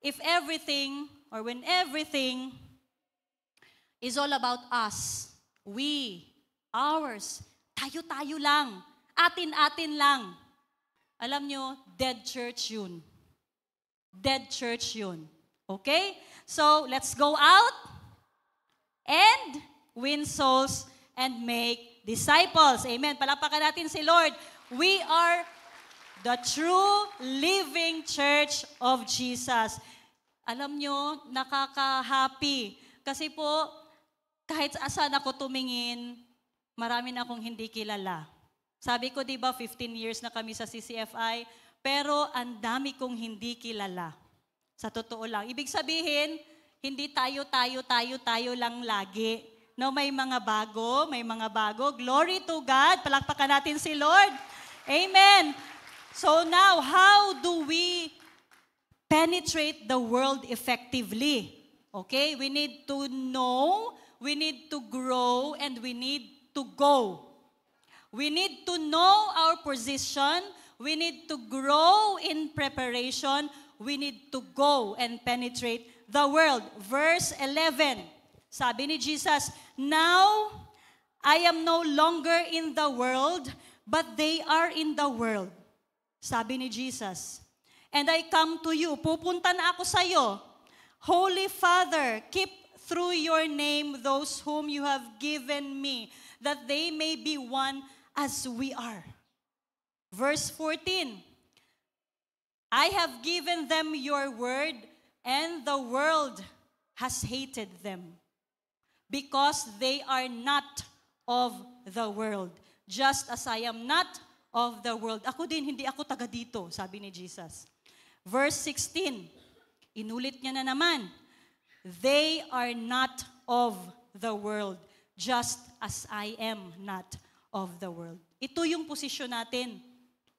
when everything is all about us, we, ours, tayo-tayo lang, atin-atin lang. Alam nyo, dead church yun. Dead church yun. Okay? So, let's go out and win souls and make disciples. Amen. Palapakan natin si Lord. We are the true living church of Jesus. Alam nyo, nakaka-happy. Kasi po, kahit saan ako tumingin, marami na akong hindi kilala. Sabi ko, di ba, 15 years na kami sa CCFI, pero ang dami kong hindi kilala. Sa totoo lang. Ibig sabihin, hindi tayo lang lagi. No, may mga bago. Glory to God. Palakpakan natin si Lord. Amen. So now, how do we penetrate the world effectively? Okay, we need to know, we need to grow, and we need to go. We need to know our position. We need to grow in preparation. We need to go and penetrate the world. Verse 11, sabi ni Jesus, "Now I am no longer in the world, but they are in the world." Sabi ni Jesus, "And I come to you." Pupunta na ako sa iyo. "Holy Father, keep through your name those whom you have given me, that they may be one as we are." Verse 14, "I have given them your word, and the world has hated them, because they are not of the world, just as I am not of the world." Ako din, hindi ako taga dito, sabi ni Jesus. Verse 16, inulit niya na naman, "They are not of the world, just as I am not of the world." Ito yung posisyon natin.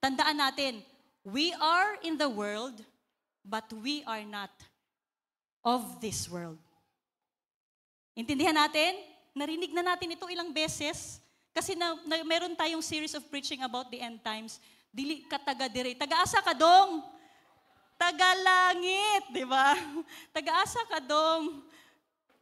Tandaan natin, we are in the world, but we are not of this world. Intindihan natin? Narinig na natin ito ilang beses. Kasi meron tayong series of preaching about the end times. Dili ka taga-dire. Taga-asa ka dong? Taga-langit, di ba? Taga-asa ka dong?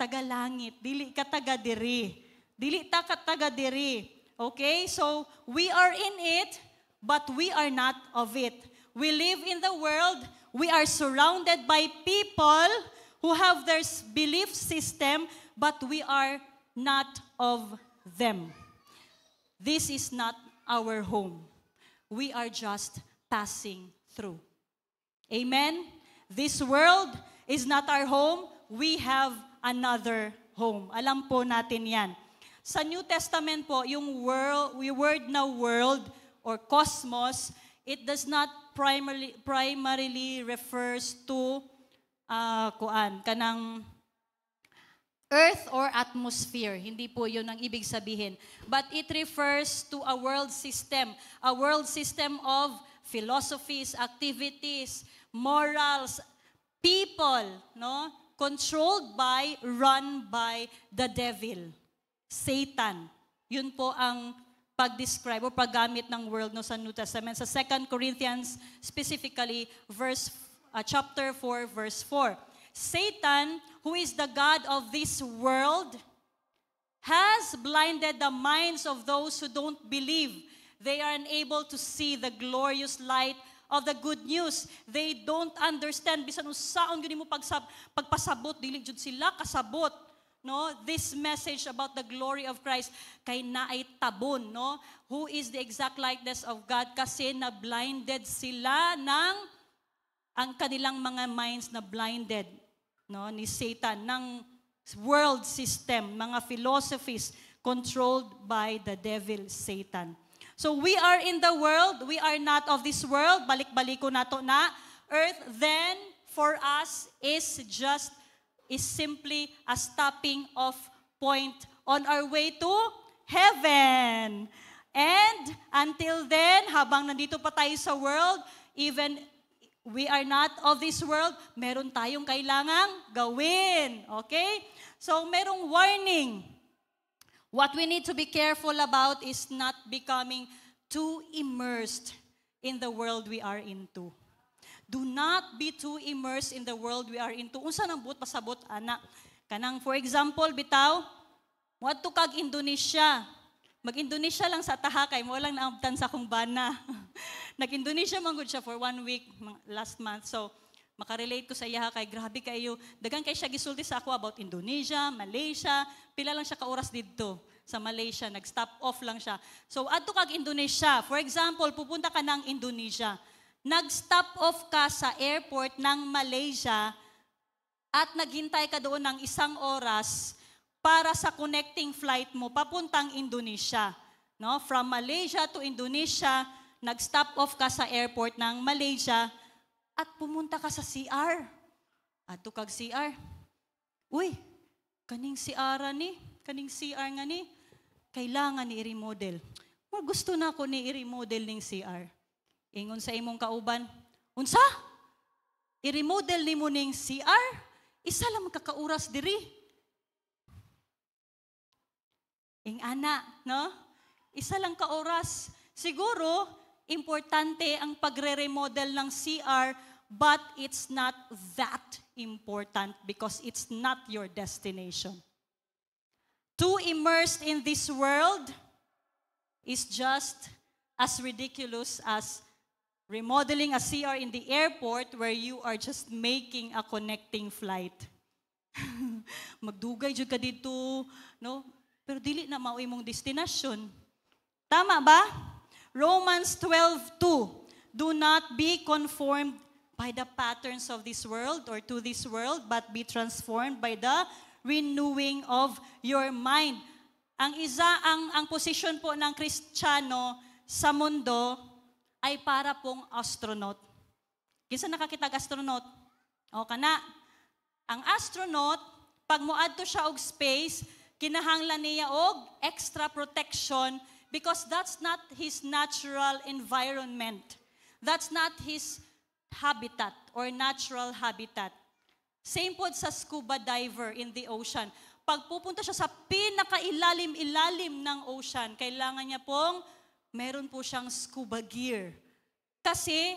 Taga-langit. Dili ka taga-dire. Dili ta ka taga-dire. Okay? So, we are in it, but we are not of it. We live in the world. We are surrounded by people who have their belief system, but we are not of them. This is not our home. We are just passing through. Amen? This world is not our home. We have another home. Alam po natin yan. Sa New Testament po, yung word na world or cosmos, it does not primarily refers to kanang earth or atmosphere. Hindi po yun ang ibig sabihin. But it refers to a world system of philosophies, activities, morals, people, no? Controlled by, run by the devil, Satan. Yun po ang pag-describe o paggamit ng world no, sa New Testament. Sa 2 Corinthians, specifically, chapter 4, verse 4. Satan, who is the God of this world, has blinded the minds of those who don't believe. They are unable to see the glorious light of the good news. They don't understand. Bisan usaon yun mo pagpasabot, dili jud sila kasabot. No, this message about the glory of Christ kay naay tabon, no? Who is the exact likeness of God kasi na blinded sila ng ang kanilang mga minds na blinded, no, ni Satan ng world system, mga philosophies controlled by the devil Satan. So we are in the world, we are not of this world. Balik-baliko nato na earth then for us is simply a stopping off point on our way to heaven. And until then, habang nandito pa tayo sa world, even we are not of this world, meron tayong kailangang gawin. Okay? So, merong warning. What we need to be careful about is not becoming too immersed in the world we are into. Do not be too immersed in the world we are into. Unsa nang buot pasabot, ana? Kanang, for example, bitaw, wadto kag Indonesia. Mag-Indonesia lang sa taha, kay mo lang naabtan sa akong bana. Nag-Indonesia man gud siya for 1 week last month. So, makarelate ko sa iya, kay grabe kayo. Dagan kay siya gisulti sa ako about Indonesia, Malaysia. Pila lang siya ka oras didto sa Malaysia. Nag-stop off lang siya. So, adto kag Indonesia. For example, pupunta ka ng Indonesia. Nag-stop off ka sa airport ng Malaysia at naghintay ka doon ng 1 oras para sa connecting flight mo papuntang Indonesia. No? From Malaysia to Indonesia, nag-stop off ka sa airport ng Malaysia at pumunta ka sa CR. Adto kag CR. Uy, kaning CR ni, kaning CR nga ni, kailangan ni i-remodel. Gusto na ko ni i-remodel ning CR. Ingon sa imong kauban, unsa? I-remodel ni mo ning CR? Isa lang makakauras diri. Ing ana, no? Isa lang ka oras. Siguro, importante ang pagre-remodel ng CR, but it's not that important because it's not your destination. Too immersed in this world is just as ridiculous as remodeling a CR in the airport where you are just making a connecting flight. Magdugay jud ka dito, no? Pero dili na mao imong destination. Tama ba? Romans 12:2. Do not be conformed by the patterns of this world or to this world, but be transformed by the renewing of your mind. Ang posisyon po ng Kristiyano sa mundo ay para pong astronaut. Kinsa nakakita og astronaut? O kana, ang astronaut, pag moadto siya og space, kinahanglan niya og extra protection because that's not his natural environment. That's not his habitat or natural habitat. Same po sa scuba diver in the ocean. Pag pupunta siya sa pinakailalim-ilalim ng ocean, kailangan niya pong meron po siyang scuba gear. Kasi,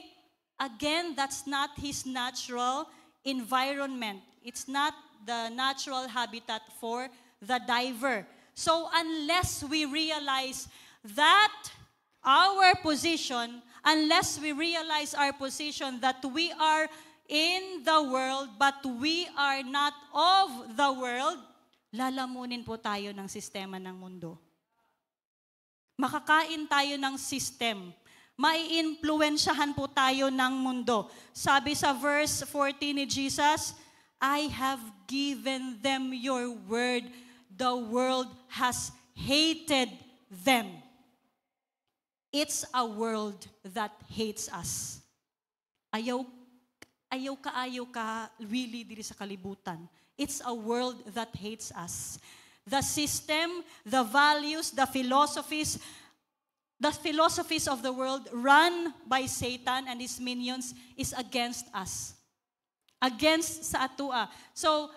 again, that's not his natural environment. It's not the natural habitat for the diver. So, unless we realize that our position, unless we realize our position that we are in the world, but we are not of the world, lalamunin po tayo ng sistema ng mundo. Makakain tayo ng system. Mai-influensyahan po tayo ng mundo. Sabi sa verse 14 ni Jesus, I have given them your word. The world has hated them. It's a world that hates us. Ayaw ka really diri sa kalibutan. It's a world that hates us. The system, the values, the philosophies of the world run by Satan and his minions is against us. Against sa atua. So,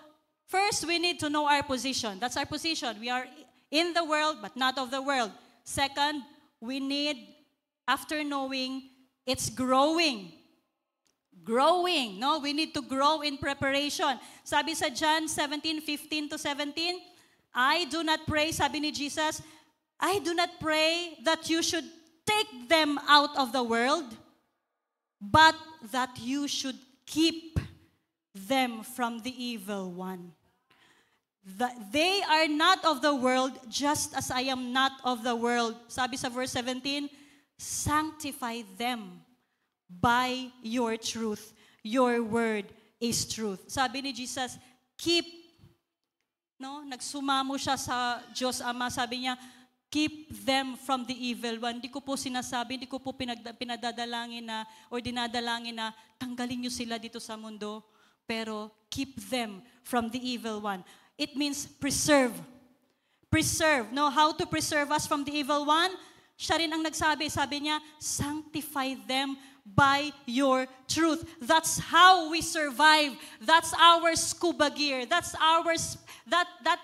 first we need to know our position. That's our position. We are in the world but not of the world. Second, we need, after knowing, it's growing. Growing, no? We need to grow in preparation. Sabi sa John 17:15-17, I do not pray, sabi ni Jesus, I do not pray that you should take them out of the world, but that you should keep them from the evil one. They are not of the world, just as I am not of the world. Sabi sa verse 17, sanctify them by your truth. Your word is truth. Sabi ni Jesus, keep. No, nagsumamo siya sa Diyos Ama. Sabi niya, keep them from the evil one. Hindi ko po sinasabi, hindi ko po pinadadalangin na or dinadalangin na tanggalin niyo sila dito sa mundo. Pero keep them from the evil one. It means preserve. Preserve. No, how to preserve us from the evil one? Siya rin ang nagsabi. Sabi niya, sanctify them by your truth. That's how we survive. That's our scuba gear. That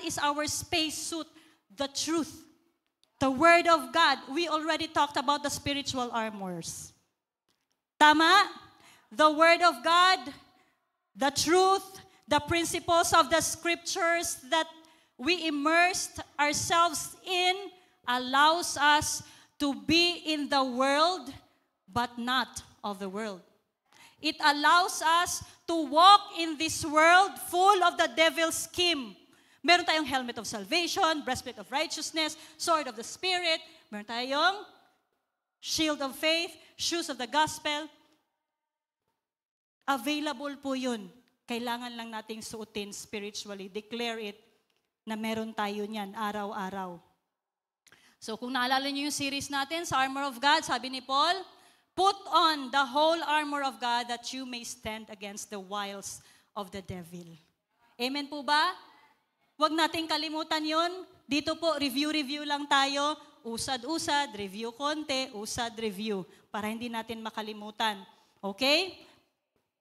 is our space suit. The truth. The Word of God. We already talked about the spiritual armors. Tama? The Word of God, the truth, the principles of the Scriptures that we immersed ourselves in allows us to be in the world but not of the world. It allows us to walk in this world full of the devil's scheme. Meron tayong helmet of salvation, breastplate of righteousness, sword of the Spirit. Meron tayong shield of faith, shoes of the gospel. Available po yun. Kailangan lang nating suotin spiritually. Declare it na meron tayo niyan araw-araw. So kung naalala niyo yung series natin sa Armor of God, sabi ni Paul, put on the whole armor of God that you may stand against the wiles of the devil. Amen po ba? Huwag nating kalimutan yun. Dito po, review lang tayo. Usad-usad, review konti, usad, review. Para hindi natin makalimutan. Okay?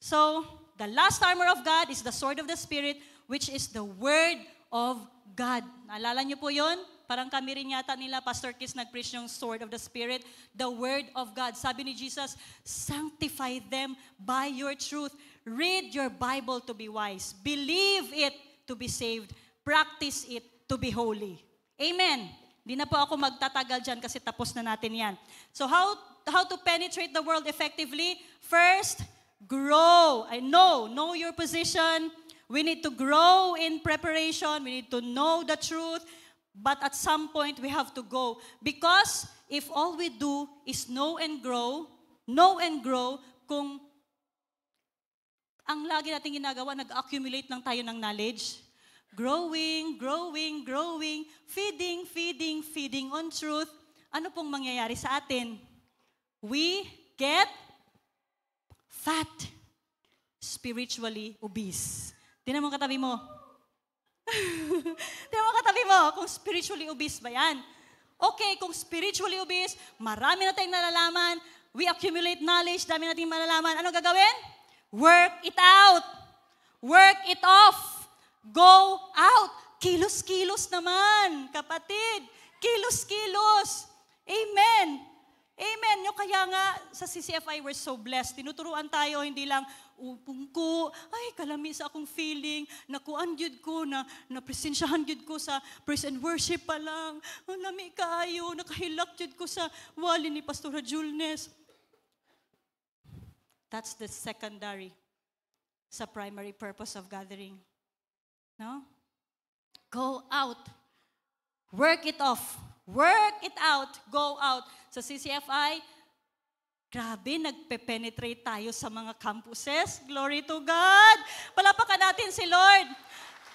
So, the last armor of God is the sword of the Spirit, which is the Word of God. Naalala niyo po yun? Parang kami rin yata nila, Pastor Kiss, nag-preach yung sword of the Spirit, the Word of God. Sabi ni Jesus, sanctify them by your truth. Read your Bible to be wise. Believe it to be saved. Practice it to be holy. Amen. Di na po ako magtatagal dyan kasi tapos na natin yan. So how to penetrate the world effectively? First, grow. Know your position. We need to grow in preparation. We need to know the truth. But at some point, we have to go. Because if all we do is know and grow, kung ang lagi natin ginagawa, nag-accumulate lang tayo ng knowledge, growing, feeding on truth, ano pong mangyayari sa atin? We get fat, spiritually obese. Tingnan mo katabi mo. Tingnan mo katabi mo, kung spiritually obese ba yan? Okay, kung spiritually obese, marami na tayong nalalaman, we accumulate knowledge, dami natin malalaman. Ano gagawin? Work it out. Work it off. Go out. Kilos-kilos naman, kapatid. Kilos-kilos. Amen. Amen. Yung kaya nga, sa CCFI, we're so blessed. Tinuturuan tayo, hindi lang, upong ko, ay, kalami sa akong feeling, nakuan yun ko, napresensyahan yun ko sa praise and worship pa lang, lami kayo, nakahilak yun ko sa wali ni Pastora Julnes. That's the secondary sa primary purpose of gathering. No? Go out. Work it off. Work it out. Go out. Sa CCFI, grabe, nagpe-penetrate tayo sa mga campuses. Glory to God. Palapakan natin si Lord.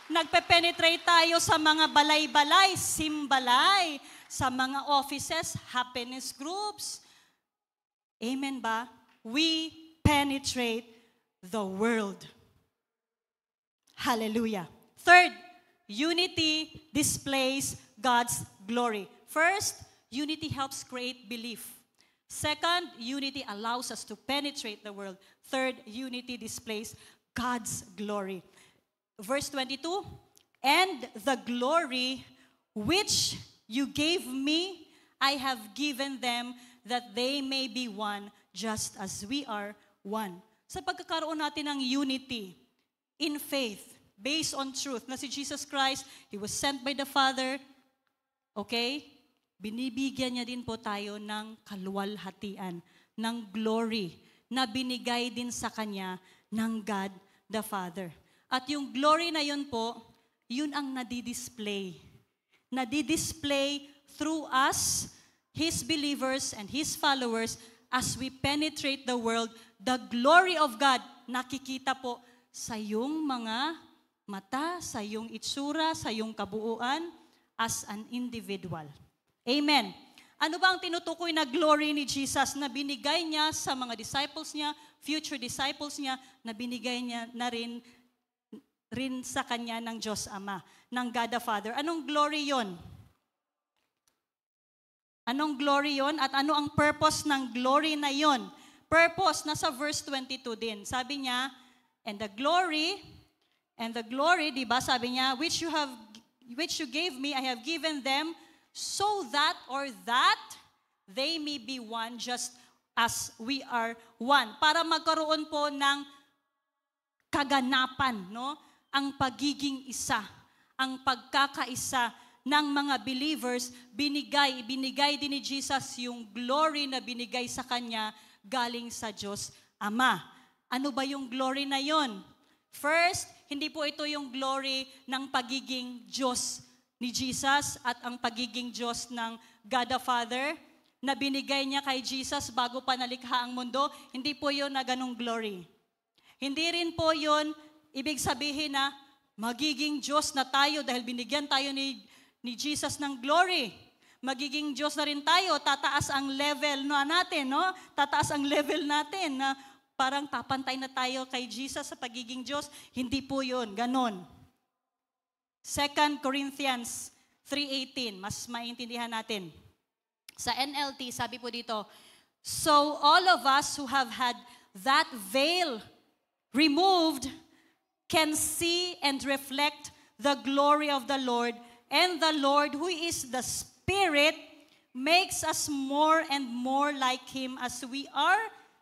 Nagpe-penetrate tayo sa mga balay-balay, simbalay, sa mga offices, happiness groups. Amen ba? We penetrate the world. Hallelujah. Third, unity displays God's glory. First, unity helps create belief. Second, unity allows us to penetrate the world. Third, unity displays God's glory. Verse 22, and the glory which you gave me, I have given them that they may be one just as we are one. Sa pagkakaroon natin ng unity in faith, based on truth, na si Jesus Christ, He was sent by the Father, okay? Binibigyan niya din po tayo ng kaluwalhatian, ng glory, na binigay din sa Kanya ng God the Father. At yung glory na yun po, yun ang nadidisplay. Nadidisplay through us, His believers and His followers, as we penetrate the world, the glory of God, nakikita po sa iyong mga mata, sa iyong itsura, sa iyong kabuuan, as an individual. Amen. Ano ba ang tinutukoy na glory ni Jesus na binigay niya sa mga disciples niya, future disciples niya, na binigay niya na rin sa Kanya ng Diyos Ama, ng God the Father? Anong glory yon? Anong glory yon? At ano ang purpose ng glory na yon? Purpose, nasa verse 22 din. Sabi niya, and the glory, di ba, sabi niya, which you gave me, I have given them, so that they may be one just as we are one. Para magkaroon po ng kaganapan, no? Ang pagiging isa, ang pagkakaisa ng mga believers, binigay din ni Jesus yung glory na binigay sa Kanya galing sa Diyos Ama. Ano ba yung glory na yon? First, hindi po ito yung glory ng pagiging Diyos ni Jesus at ang pagiging Diyos ng God the Father na binigay niya kay Jesus bago pa nalikha ang mundo. Hindi po yun na ganong glory. Hindi rin po yun ibig sabihin na magiging Diyos na tayo dahil binigyan tayo ni Jesus ng glory. Magiging Diyos na rin tayo, tataas ang level natin, no? Tataas ang level natin na parang papantay na tayo kay Jesus sa pagiging Diyos. Hindi po yun, ganon. 2 Corinthians 3:18, mas maintindihan natin. Sa NLT, sabi po dito, so all of us who have had that veil removed can see and reflect the glory of the Lord And the Lord, who is the Spirit, makes us more and more like Him as we are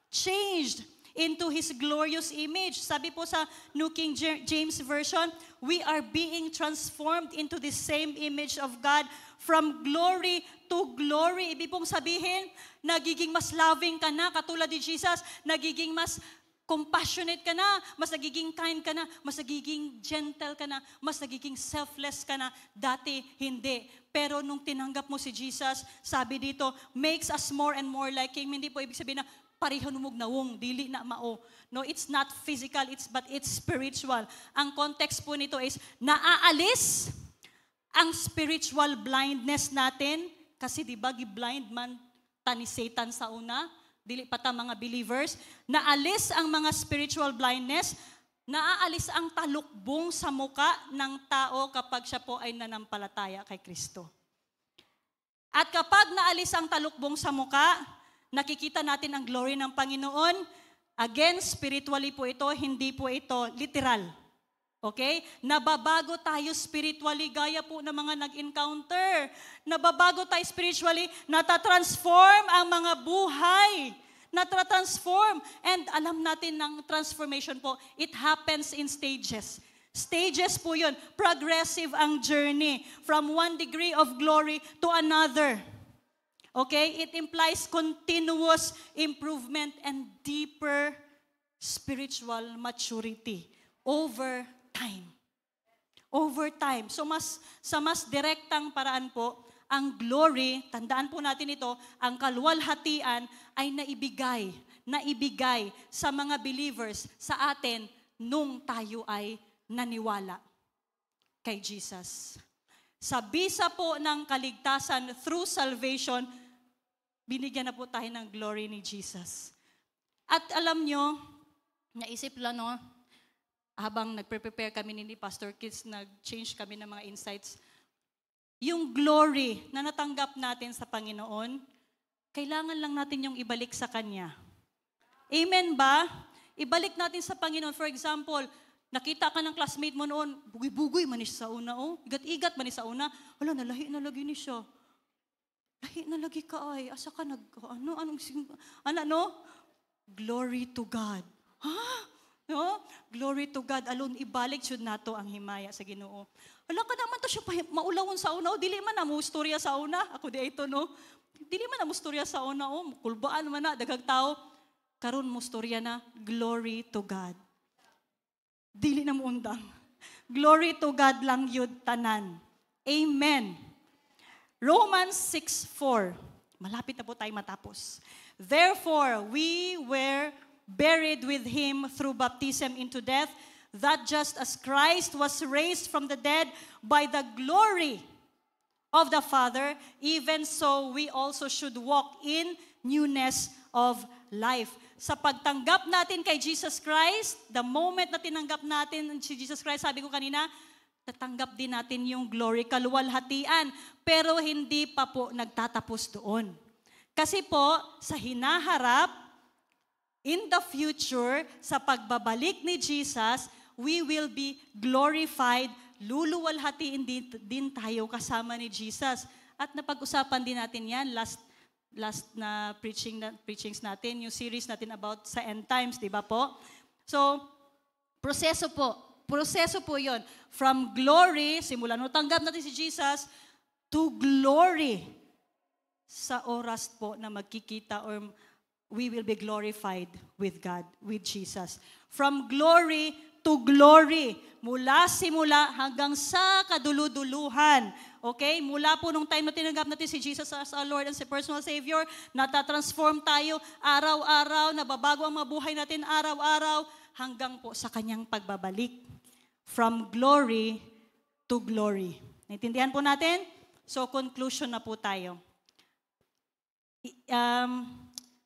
changed into His glorious image. Sabi po sa New King James Version, we are being transformed into the same image of God from glory to glory. Ibig pong sabihin, nagiging mas loving ka na, katulad ni Jesus, nagiging mas compassionate ka na, mas nagiging kind ka na, mas nagiging gentle ka na, mas nagiging selfless ka na. Dati, hindi. Pero nung tinanggap mo si Jesus, sabi dito, makes us more and more like Him. Hindi po ibig sabihin na pareho numog na wong, dili na mao. No, it's not physical, but it's spiritual. Ang context po nito is, naaalis ang spiritual blindness natin, kasi di ba, blind man ta ni Satan sa una, dili pa ta mga believers, naalis ang mga spiritual blindness, naaalis ang talukbong sa muka ng tao kapag siya po ay nanampalataya kay Kristo. At kapag naalis ang talukbong sa muka, nakikita natin ang glory ng Panginoon. Again, spiritually po ito, hindi po ito literal. Okay? Nababago tayo spiritually, gaya po ng mga nag-encounter. Nababago tayo spiritually, natatransform ang mga buhay. Natatransform. And alam natin ng transformation po, it happens in stages. Stages po yun. Progressive ang journey from one degree of glory to another. Okay? It implies continuous improvement and deeper spiritual maturity over time. Over time. So sa mas direktang paraan po, ang glory, tandaan po natin ito, ang kaluwalhatian ay naibigay sa mga believers sa atin nung tayo ay naniwala kay Jesus. Sa bisa po ng kaligtasan through salvation, binigyan na po tayo ng glory ni Jesus. At alam nyo, naisip lang, no, habang nagprepare kami ni Pastor Kids, nag-change kami ng mga insights. Yung glory na natanggap natin sa Panginoon, kailangan lang natin yung ibalik sa Kanya. Amen ba? Ibalik natin sa Panginoon. For example, nakita ka ng classmate mo noon, bugoy-bugoy man siya sa una, oh. Igat-igat man sa una. Wala, nalahi na lagi ni siya. Lahi na lagi ka ay. Asa ka no? Glory to God. Ha? No? Glory to God. Alone, ibalik syud nato ang himaya sa Ginoo. Wala ka naman to siya maulawon sa una. O, dili man na mo storya sa una. Ako di ito, no? Dili man na mo storya sa una. O, kulbaan man na, daghang tao. Karon mo storya na, glory to God. Dili na mo undang. Glory to God lang yun tanan. Amen. Romans 6:4. Malapit na po tayo matapos. Therefore, we were buried with Him through baptism into death, that just as Christ was raised from the dead by the glory of the Father, even so we also should walk in newness of life. Sa pagtanggap natin kay Jesus Christ, the moment na tinanggap natin si Jesus Christ, sabi ko kanina, tatanggap din natin yung glory, kaluwalhatian, pero hindi pa po nagtatapos doon. Kasi po, sa hinaharap, in the future, sa pagbabalik ni Jesus, we will be glorified, luluwalhatiin din tayo kasama ni Jesus. At napag-usapan din natin yan, last na preachings natin, yung series natin about sa end times, di ba po? So, proseso po yon. From glory, simula nung tanggap natin si Jesus, to glory, sa oras po na magkikita or we will be glorified with God, with Jesus. From glory to glory. Mula simula hanggang sa kaduluduluhan. Okay? Mula po nung time na tinanggap natin si Jesus as our Lord and personal Savior, natatransform tayo araw-araw, nababago ang mabuhay natin araw-araw, hanggang po sa Kanyang pagbabalik. From glory to glory. Naintindihan po natin? So, conclusion na po tayo.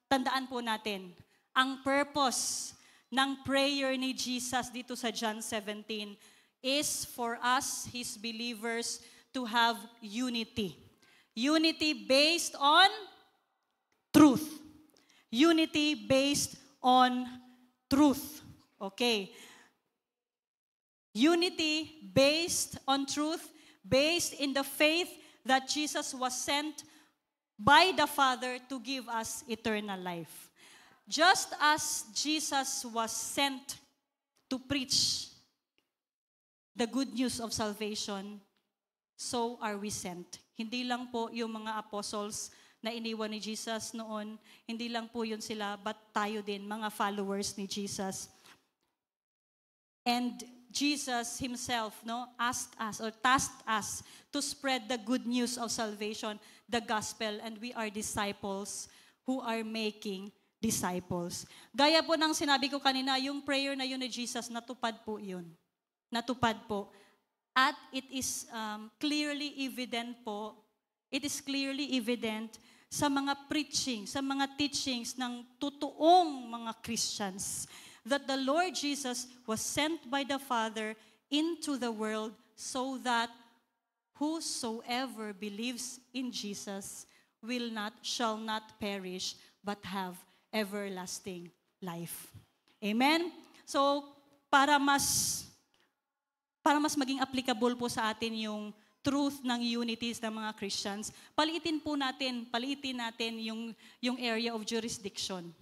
Tandaan po natin, ang purpose ng prayer ni Jesus dito sa John 17 is for us, His believers, to have unity. Unity based on truth. Unity based on truth. Okay. Unity based on truth, based in the faith that Jesus was sent by the Father to give us eternal life. Just as Jesus was sent to preach the good news of salvation, so are we sent. Hindi lang po yung mga apostles na iniwan ni Jesus noon, hindi lang po yun sila, but tayo din, mga followers ni Jesus. And Jesus himself asked us or tasked us to spread the good news of salvation, the gospel, and we are disciples who are making disciples. Gaya po ng sinabi ko kanina, yung prayer na yun ni Jesus, natupad po yun. Natupad po. At it is clearly evident po, it is clearly evident sa mga preaching, sa mga teachings ng totoong mga Christians, that the Lord Jesus was sent by the Father into the world so that whosoever believes in Jesus shall not perish, but have everlasting life. Amen? So, para mas maging applicable po sa atin yung truth ng unities ng mga Christians, paliitin natin yung area of jurisdiction.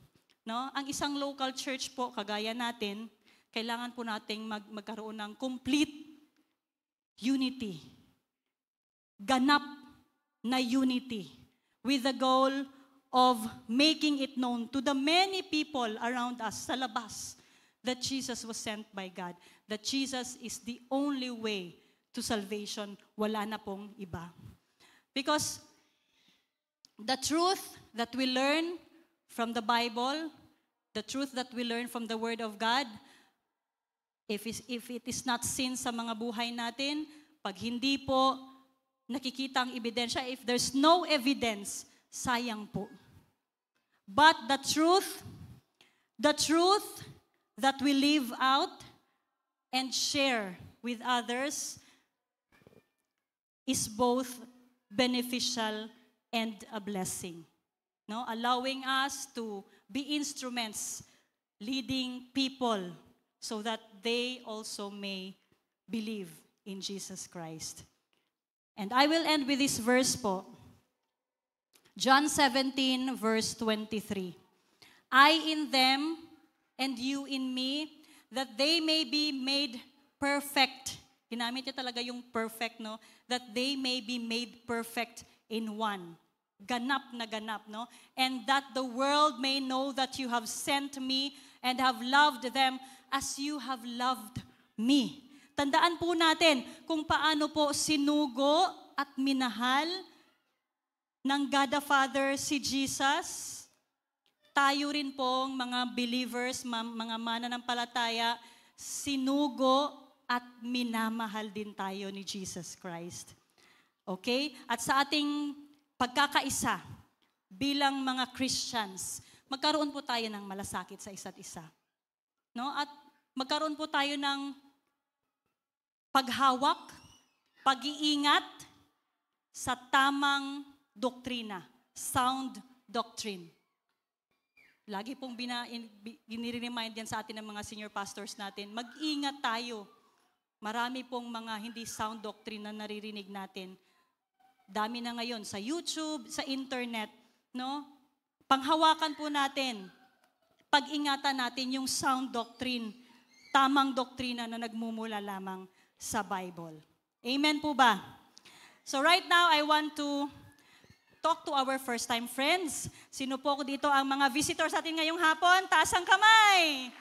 No? Ang isang local church po, kagaya natin, kailangan po nating magkaroon ng complete unity. Ganap na unity with the goal of making it known to the many people around us sa labas that Jesus was sent by God, that Jesus is the only way to salvation. Wala na pong iba. Because the truth that we learn from the Bible, the truth that we learn from the Word of God, if it is not seen sa mga buhay natin, pag hindi po nakikita ang ebidensya, if there's no evidence, sayang po. But the truth that we live out and share with others is both beneficial and a blessing. No? Allowing us to be instruments leading people so that they also may believe in Jesus Christ. And I will end with this verse po. John 17 verse 23. I in them and you in me, that they may be made perfect. Ginamit niya talaga yung perfect, no? That they may be made perfect in one. Ganap na ganap, no? And that the world may know that you have sent me and have loved them as you have loved me. Tandaan po natin kung paano po sinugo at minahal ng God the Father si Jesus. Tayo rin pong mga believers, mga mananampalataya, sinugo at minamahal din tayo ni Jesus Christ. Okay? At sa ating pagkakaisa bilang mga Christians, magkaroon po tayo ng malasakit sa isa't isa. No? At magkaroon po tayo ng paghawak, pag-iingat sa tamang doktrina, sound doctrine. Lagi pong giniremind yan sa atin ng mga senior pastors natin, mag-ingat tayo. Marami pong mga hindi sound doctrine na naririnig natin. Dami na ngayon sa YouTube, sa internet, no? Panghawakan po natin, pag-ingatan natin yung sound doctrine, tamang doktrina na nagmumula lamang sa Bible. Amen po ba? So right now, I want to talk to our first-time friends. Sino po dito ang mga visitors natin ngayong hapon? Taas ang kamay!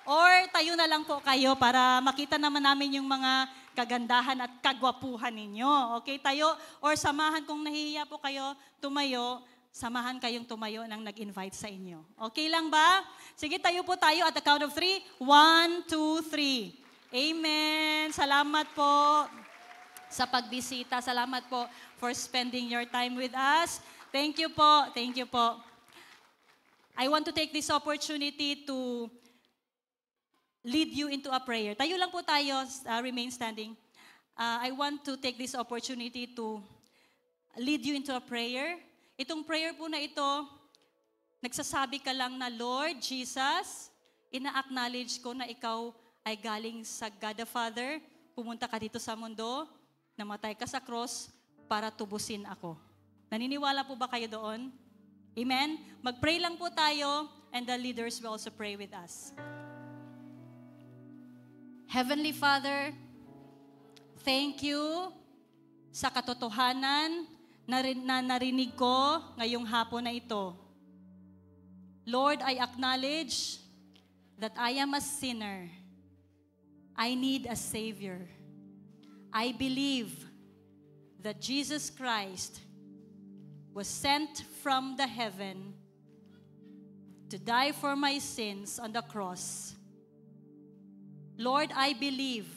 Or tayo na lang po kayo para makita naman namin yung mga kagandahan at kagwapuhan ninyo. Okay, tayo. Or samahan kung nahihiya po kayo, tumayo, samahan kayong tumayo nang nag-invite sa inyo. Okay lang ba? Sige, tayo po tayo at the count of 3. 1, 2, 3. Amen. Salamat po sa pagbisita. Salamat po for spending your time with us. Thank you po. Thank you po. I want to take this opportunity to lead you into a prayer. Tayo lang po tayo, remain standing. I want to take this opportunity to lead you into a prayer. Itong prayer po na ito, nagsasabi ka lang na, Lord Jesus, ina-acknowledge ko na ikaw ay galing sa God the Father. Pumunta ka dito sa mundo namatay ka sa cross para tubusin ako. Naniniwala po ba kayo doon? Amen? Mag-pray lang po tayo and the leaders will also pray with us. Heavenly Father, thank you sa katotohanan na narinig ko ngayong hapon na ito. Lord, I acknowledge that I am a sinner. I need a Savior. I believe that Jesus Christ was sent from the heaven to die for my sins on the cross. Lord, I believe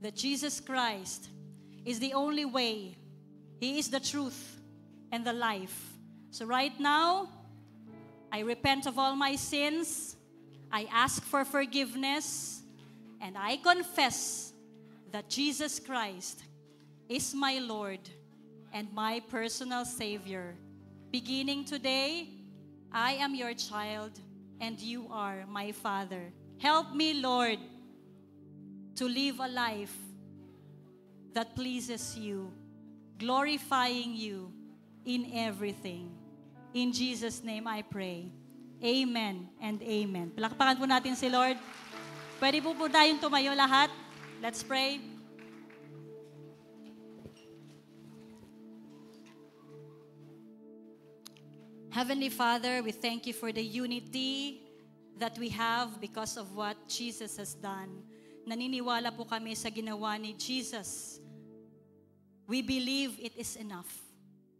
that Jesus Christ is the only way. He is the truth and the life. So right now, I repent of all my sins. I ask for forgiveness. And I confess that Jesus Christ is my Lord and my personal Savior. Beginning today, I am your child and you are my Father. Help me, Lord, to live a life that pleases you, glorifying you in everything. In Jesus' name I pray. Amen and amen. Palakpakan po natin si Lord. Pwede po tayong tumayo lahat. Let's pray. Heavenly Father, we thank you for the unity that we have because of what Jesus has done. Naniniwala po kami sa ginawa ni Jesus. We believe it is enough.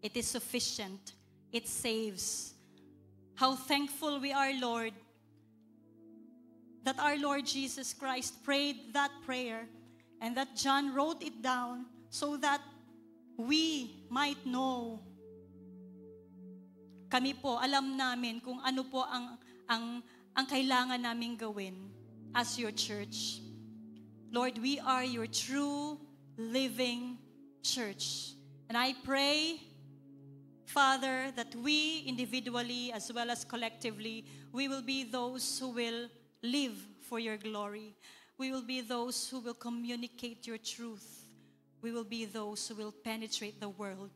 It is sufficient. It saves. How thankful we are, Lord, that our Lord Jesus Christ prayed that prayer and that John wrote it down so that we might know. Kami po, alam namin kung ano po ang kailangan naming gawin as your church. Lord, we are your true living church. And I pray, Father, that we individually as well as collectively, we will be those who will live for your glory. We will be those who will communicate your truth. We will be those who will penetrate the world,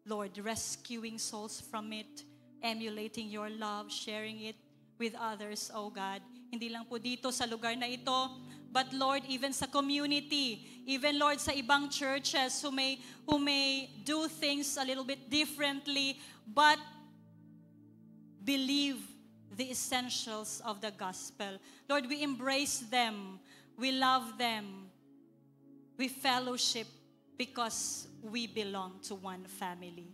Lord, rescuing souls from it, emulating your love, sharing it with others, oh God. Hindi lang po dito sa lugar na ito, but Lord, even sa community, even Lord sa ibang churches who may do things a little bit differently, but believe the essentials of the gospel. Lord, we embrace them. We love them. We fellowship because we belong to one family.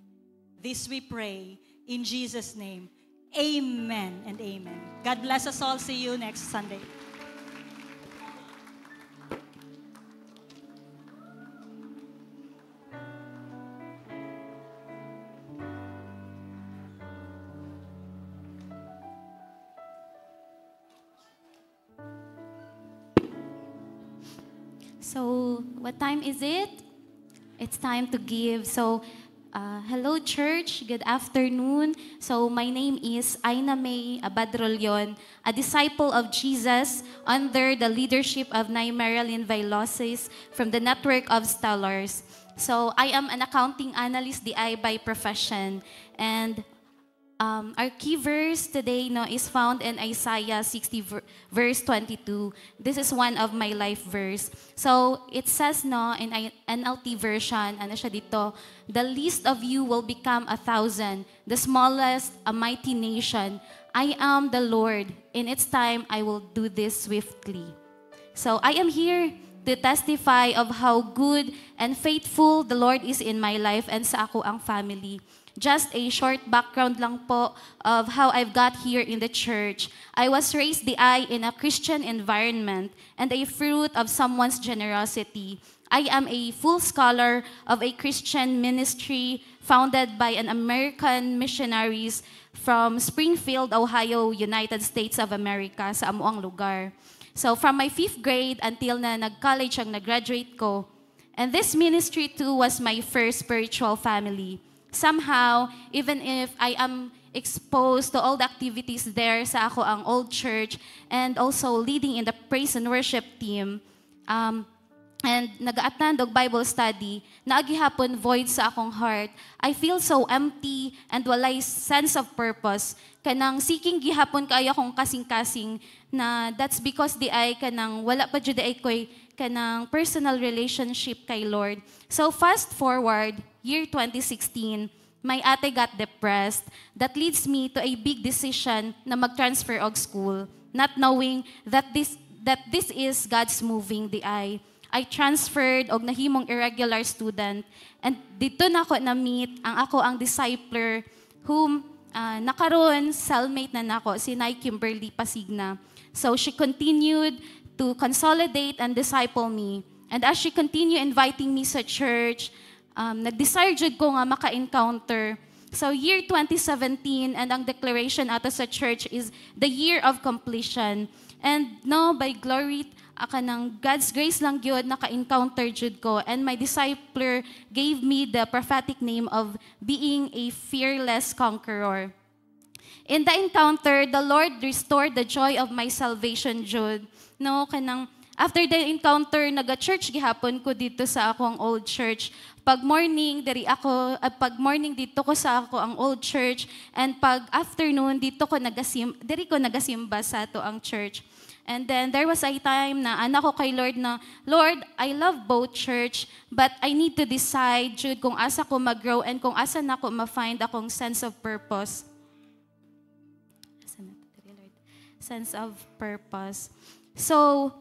This we pray in Jesus' name. Amen and amen. God bless us all. See you next Sunday. So, what time is it? It's time to give. So, hello church, good afternoon. So, my name is Aina May Abadrolion, a disciple of Jesus under the leadership of Nay Marilyn Vailosis from the Network of Stellars. So, I am an accounting analyst, DI by profession. And our key verse today is found in Isaiah 60 verse 22. This is one of my life verse. So it says in NLT version, ano siya dito, the least of you will become 1,000, the smallest a mighty nation. I am the Lord. In its time, I will do this swiftly. So I am here to testify of how good and faithful the Lord is in my life and sa ako ang family. Just a short background lang po of how I've got here in the church. I was raised in a Christian environment and a fruit of someone's generosity. I am a full scholar of a Christian ministry founded by an American missionaries from Springfield, Ohio, United States of America, sa amuang lugar. So from my 5th grade until na nag-college ang nag-graduate ko, and this ministry too was my first spiritual family. Somehow, even if I am exposed to all the activities there sa ako ang old church and also leading in the praise and worship team, and nag-attend og Bible study, naagihapon void sa akong heart. I feel so empty and walay sense of purpose. Kanang seeking gihapon kaayo akong kasing-kasing na that's because di ay kanang wala pa jud ay koy kanang personal relationship kay Lord. So fast forward, year 2016, my ate got depressed. That leads me to a big decision na mag-transfer og school, not knowing that this is God's moving di ay. I transferred og nahimong irregular student, and dito na ako na-meet ang discipler whom nakaroon cellmate na nako si Nay Kimberly Pasigna. So she continued to consolidate and disciple me. And as she continued inviting me sa church, nag-desire jud ko nga maka-encounter. So year 2017, and ang declaration ato sa church is the year of completion. And no, by glory aka ng God's grace lang gyud naka-encounter jud ko, and my discipler gave me the prophetic name of being a fearless conqueror. In the encounter, the Lord restored the joy of my salvation jud. No, kanang after the encounter, naga-church gihapon ko dito sa akong old church. Pag morning dito ko sa ako ang old church, and pag afternoon diri ko nagasimba sa ato ang church. And then there was a time na anak ko kay Lord na, Lord, I love both church, but I need to decide jud kung asa ko mag-grow and kung asa na ko ma-find akong sense of purpose. Sense of purpose. So,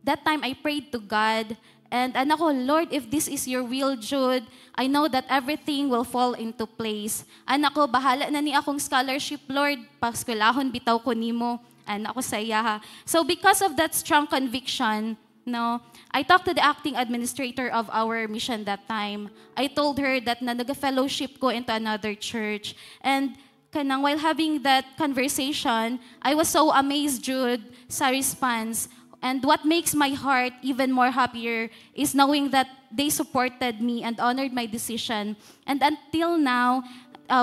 that time I prayed to God, and anak ko, Lord, if this is your will, Jude, I know that everything will fall into place. Anak ko, bahala na ni akong scholarship, Lord, paskulahon bitaw ko nimo. Anak ko sa iya ha. So because of that strong conviction, no, I talked to the acting administrator of our mission that time. I told her that na nag-fellowship ko into another church. And kanang while having that conversation, I was so amazed, Jude, sa response. And what makes my heart even more happier is knowing that they supported me and honored my decision. And until now,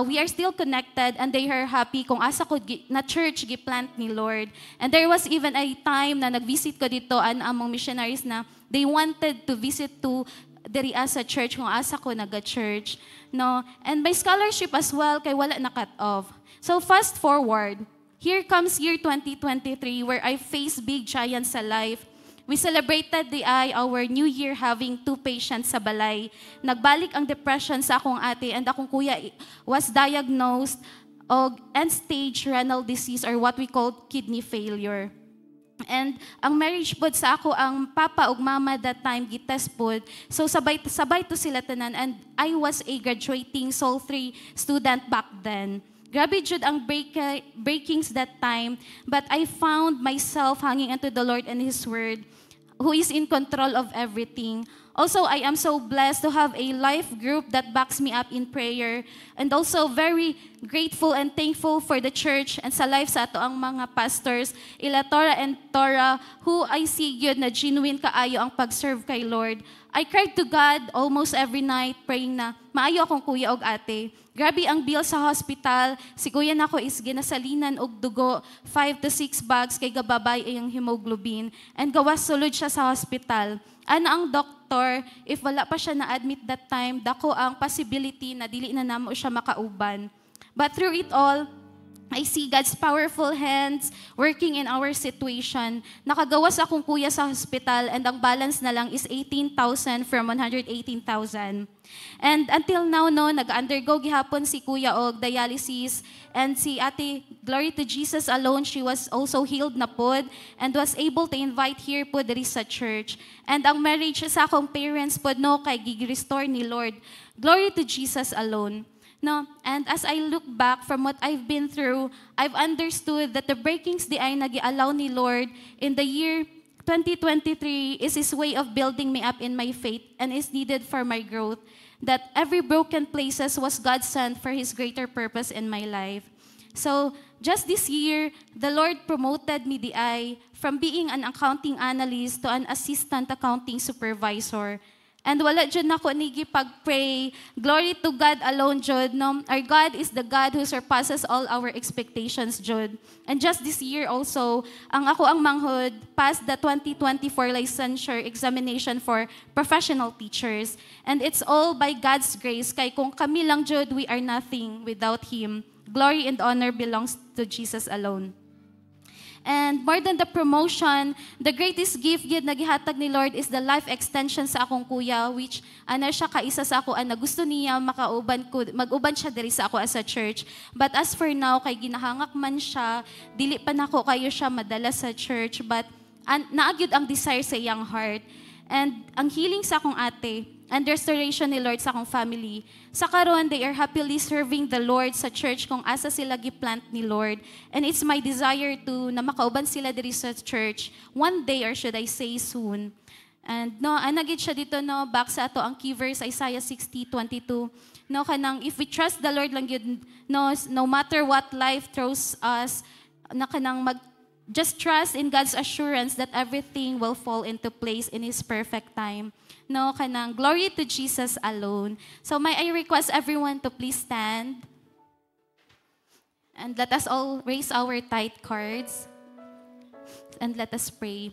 we are still connected, and they are happy kung asa ko na church giplant ni Lord. And there was even a time na nag-visit ko dito among missionaries na they wanted to visit to diri sa church kung asa ko naga-church. No? And my scholarship as well, kay wala na cut off. So fast forward, here comes year 2023 where I face big giants sa life. We celebrated our New Year having 2 patients sa balay. Nagbalik ang depression sa akong ate, and akong kuya was diagnosed of end-stage renal disease, or what we call kidney failure. And ang marriage pod sa ako, ang papa ug mama that time gitest pod. So sabay to sila tanan, and I was a graduating Sol 3 student back then. Grabe jud ang breakings that time, but I found myself hanging onto the Lord and His Word, who is in control of everything. Also, I am so blessed to have a life group that backs me up in prayer, and also very grateful and thankful for the church and sa life sa ato ang mga pastors, Ila Tora and Tora, who I see yun na genuine kaayo ang pag-serve kay Lord. I cried to God almost every night, praying na maayo akong kuya og ate. Grabe ang bill sa hospital. Si kuya nako is ginasalinan og dugo, 5 to 6 bags kay gababay ang hemoglobin, and gawas sulod siya sa hospital. Ano ang doktor, if wala pa siya na-admit that time, dako ang possibility na dili na namo siya makauban. But through it all, I see God's powerful hands working in our situation. Nakagawas akong kuya sa hospital, and ang balance na lang is 18,000 from 118,000. And until now, no, nag-undergo gihapon si kuya og dialysis, and si ate, glory to Jesus alone, she was also healed na pod and was able to invite here po diri sa church. And ang marriage sa akong parents pod, no, kay gig-restore ni Lord. Glory to Jesus alone. No, and as I look back from what I've been through, I've understood that the breakings di ay nagi-allow ni Lord in the year 2023 is His way of building me up in my faith and is needed for my growth. That every broken places was God sent for His greater purpose in my life. So, just this year, the Lord promoted me from being an accounting analyst to an assistant accounting supervisor. And wala jud nako nigi pag-pray. Glory to God alone, jud. No? Our God is the God who surpasses all our expectations, jud. And just this year also, ang manghod passed the 2024 licensure examination for professional teachers. And it's all by God's grace. Kay kung kami lang, jud, we are nothing without Him. Glory and honor belongs to Jesus alone. And more than the promotion, the greatest gift yun na gihatag ni Lord is the life extension sa akong kuya, which siya kaisa sa ako, na gusto niya mag-uban siya diri sa ako as a church. But as for now, kay ginahangak man siya, dili pa nako kayo siya madala sa church, but naagyud ang desire sa iyang heart. And ang healing sa akong ate, and restoration ni Lord sa akong family. Sa karon, they are happily serving the Lord sa church kung asa sila giplant ni Lord. And it's my desire na makauban sila diri sa church one day, or should I say soon. And anagid siya dito, back sa ato ang key verse, Isaiah 60:22. Kanang if we trust the Lord lang yun, no matter what life throws us, just trust in God's assurance that everything will fall into place in His perfect time. Kanang glory to Jesus alone. So may I request everyone to please stand. And let us all raise our tithe cards. And let us pray.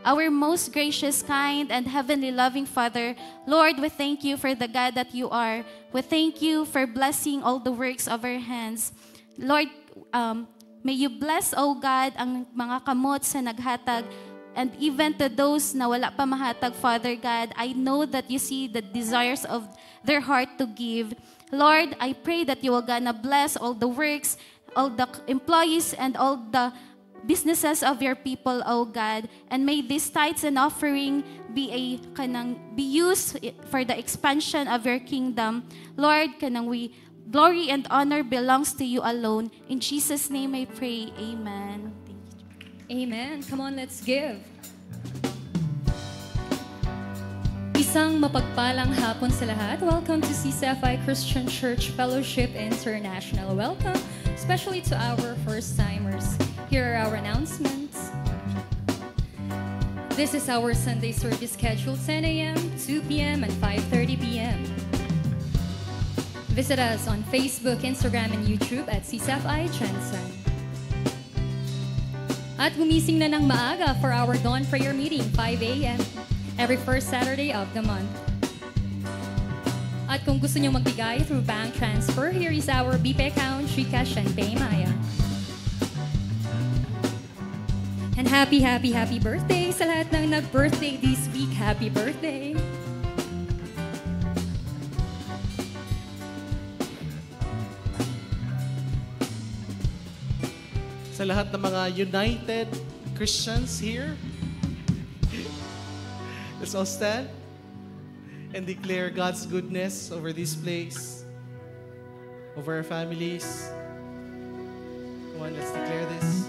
Our most gracious, kind, and heavenly loving Father, Lord, we thank you for the God that you are. We thank you for blessing all the works of our hands. Lord, may you bless, O God, ang mga kamot sa naghatag. And even to those na wala pa mahatag, Father God, I know that you see the desires of their heart to give. Lord, I pray that you will gonna bless all the works, all the employees, and all the businesses of your people, O God. And may these tithes and offering be used for the expansion of your kingdom. Lord, glory and honor belongs to you alone. In Jesus' name I pray, amen. Amen. Come on, let's give. Isang mapagpalang hapon sa lahat. Welcome to CCFI Christian Church Fellowship International. Welcome, especially to our first-timers. Here are our announcements. This is our Sunday service scheduled 10 a.m., 2 p.m., and 5:30 p.m. Visit us on Facebook, Instagram, and YouTube at CCFI Jensen. At gumising na ng maaga for our dawn prayer meeting, 5 a.m. every first Saturday of the month. At kung gusto nyo magbigay through bank transfer, here is our BP account, GCash, and PayMaya. And happy birthday sa lahat ng nag-birthday this week. Happy birthday! Sa lahat ng mga United Christians here, let's all stand and declare God's goodness over this place, over our families. Come on, let's declare this.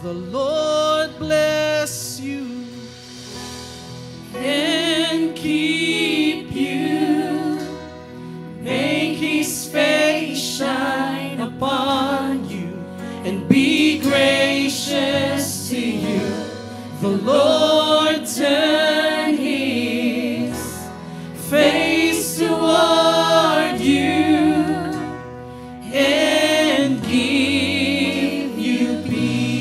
The Lord bless you and keep you. Make His face shine upon you and be gracious to you. The Lord turn His face toward you and give you peace.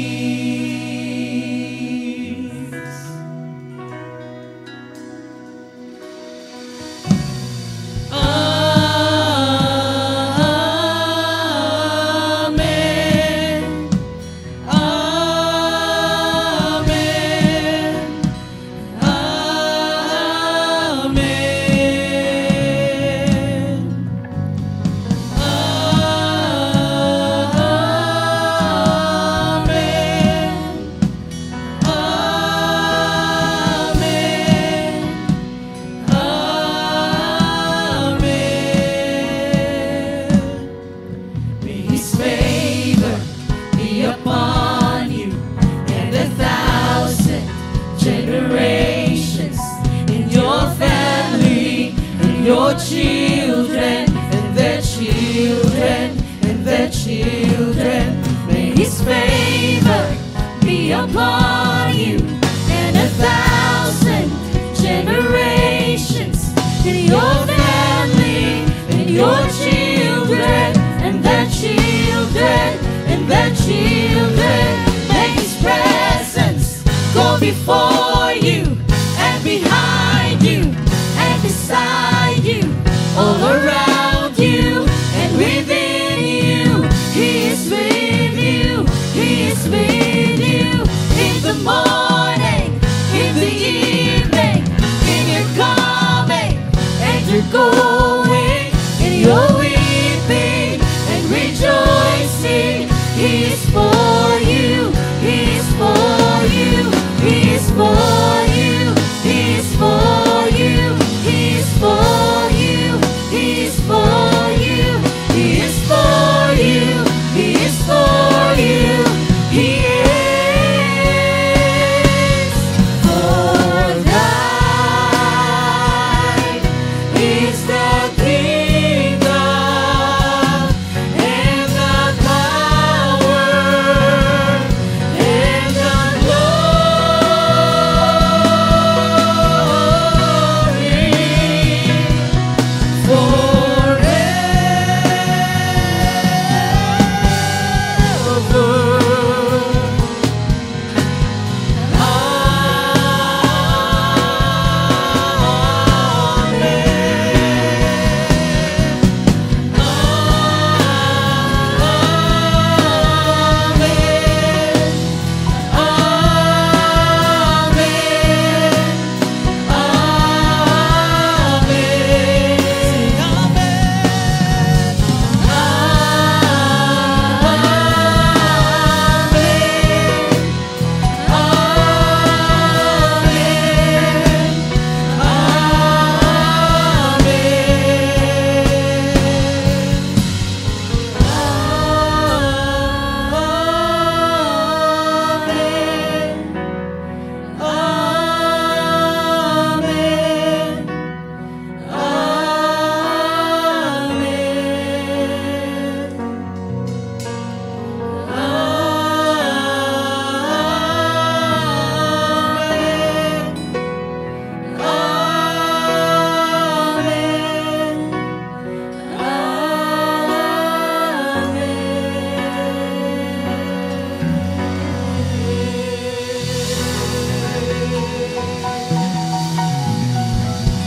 Your children and their children and their children. May His favor be upon you and 1,000 in your family, in your children, and their children, and their children. May His presence go before you, and behind you, and beside you, all around you, and within you. He is with you, He is with you, in the morning, in the evening, in your coming, and your going, in your weeping, and rejoicing. He is for you, He is for you, He is for you, He is for you, He is for you, He is for you, He is for you, He is for you, He is. For thine is the kingdom and the power and the glory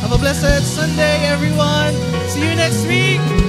Have a blessed Sunday, everyone. See you next week.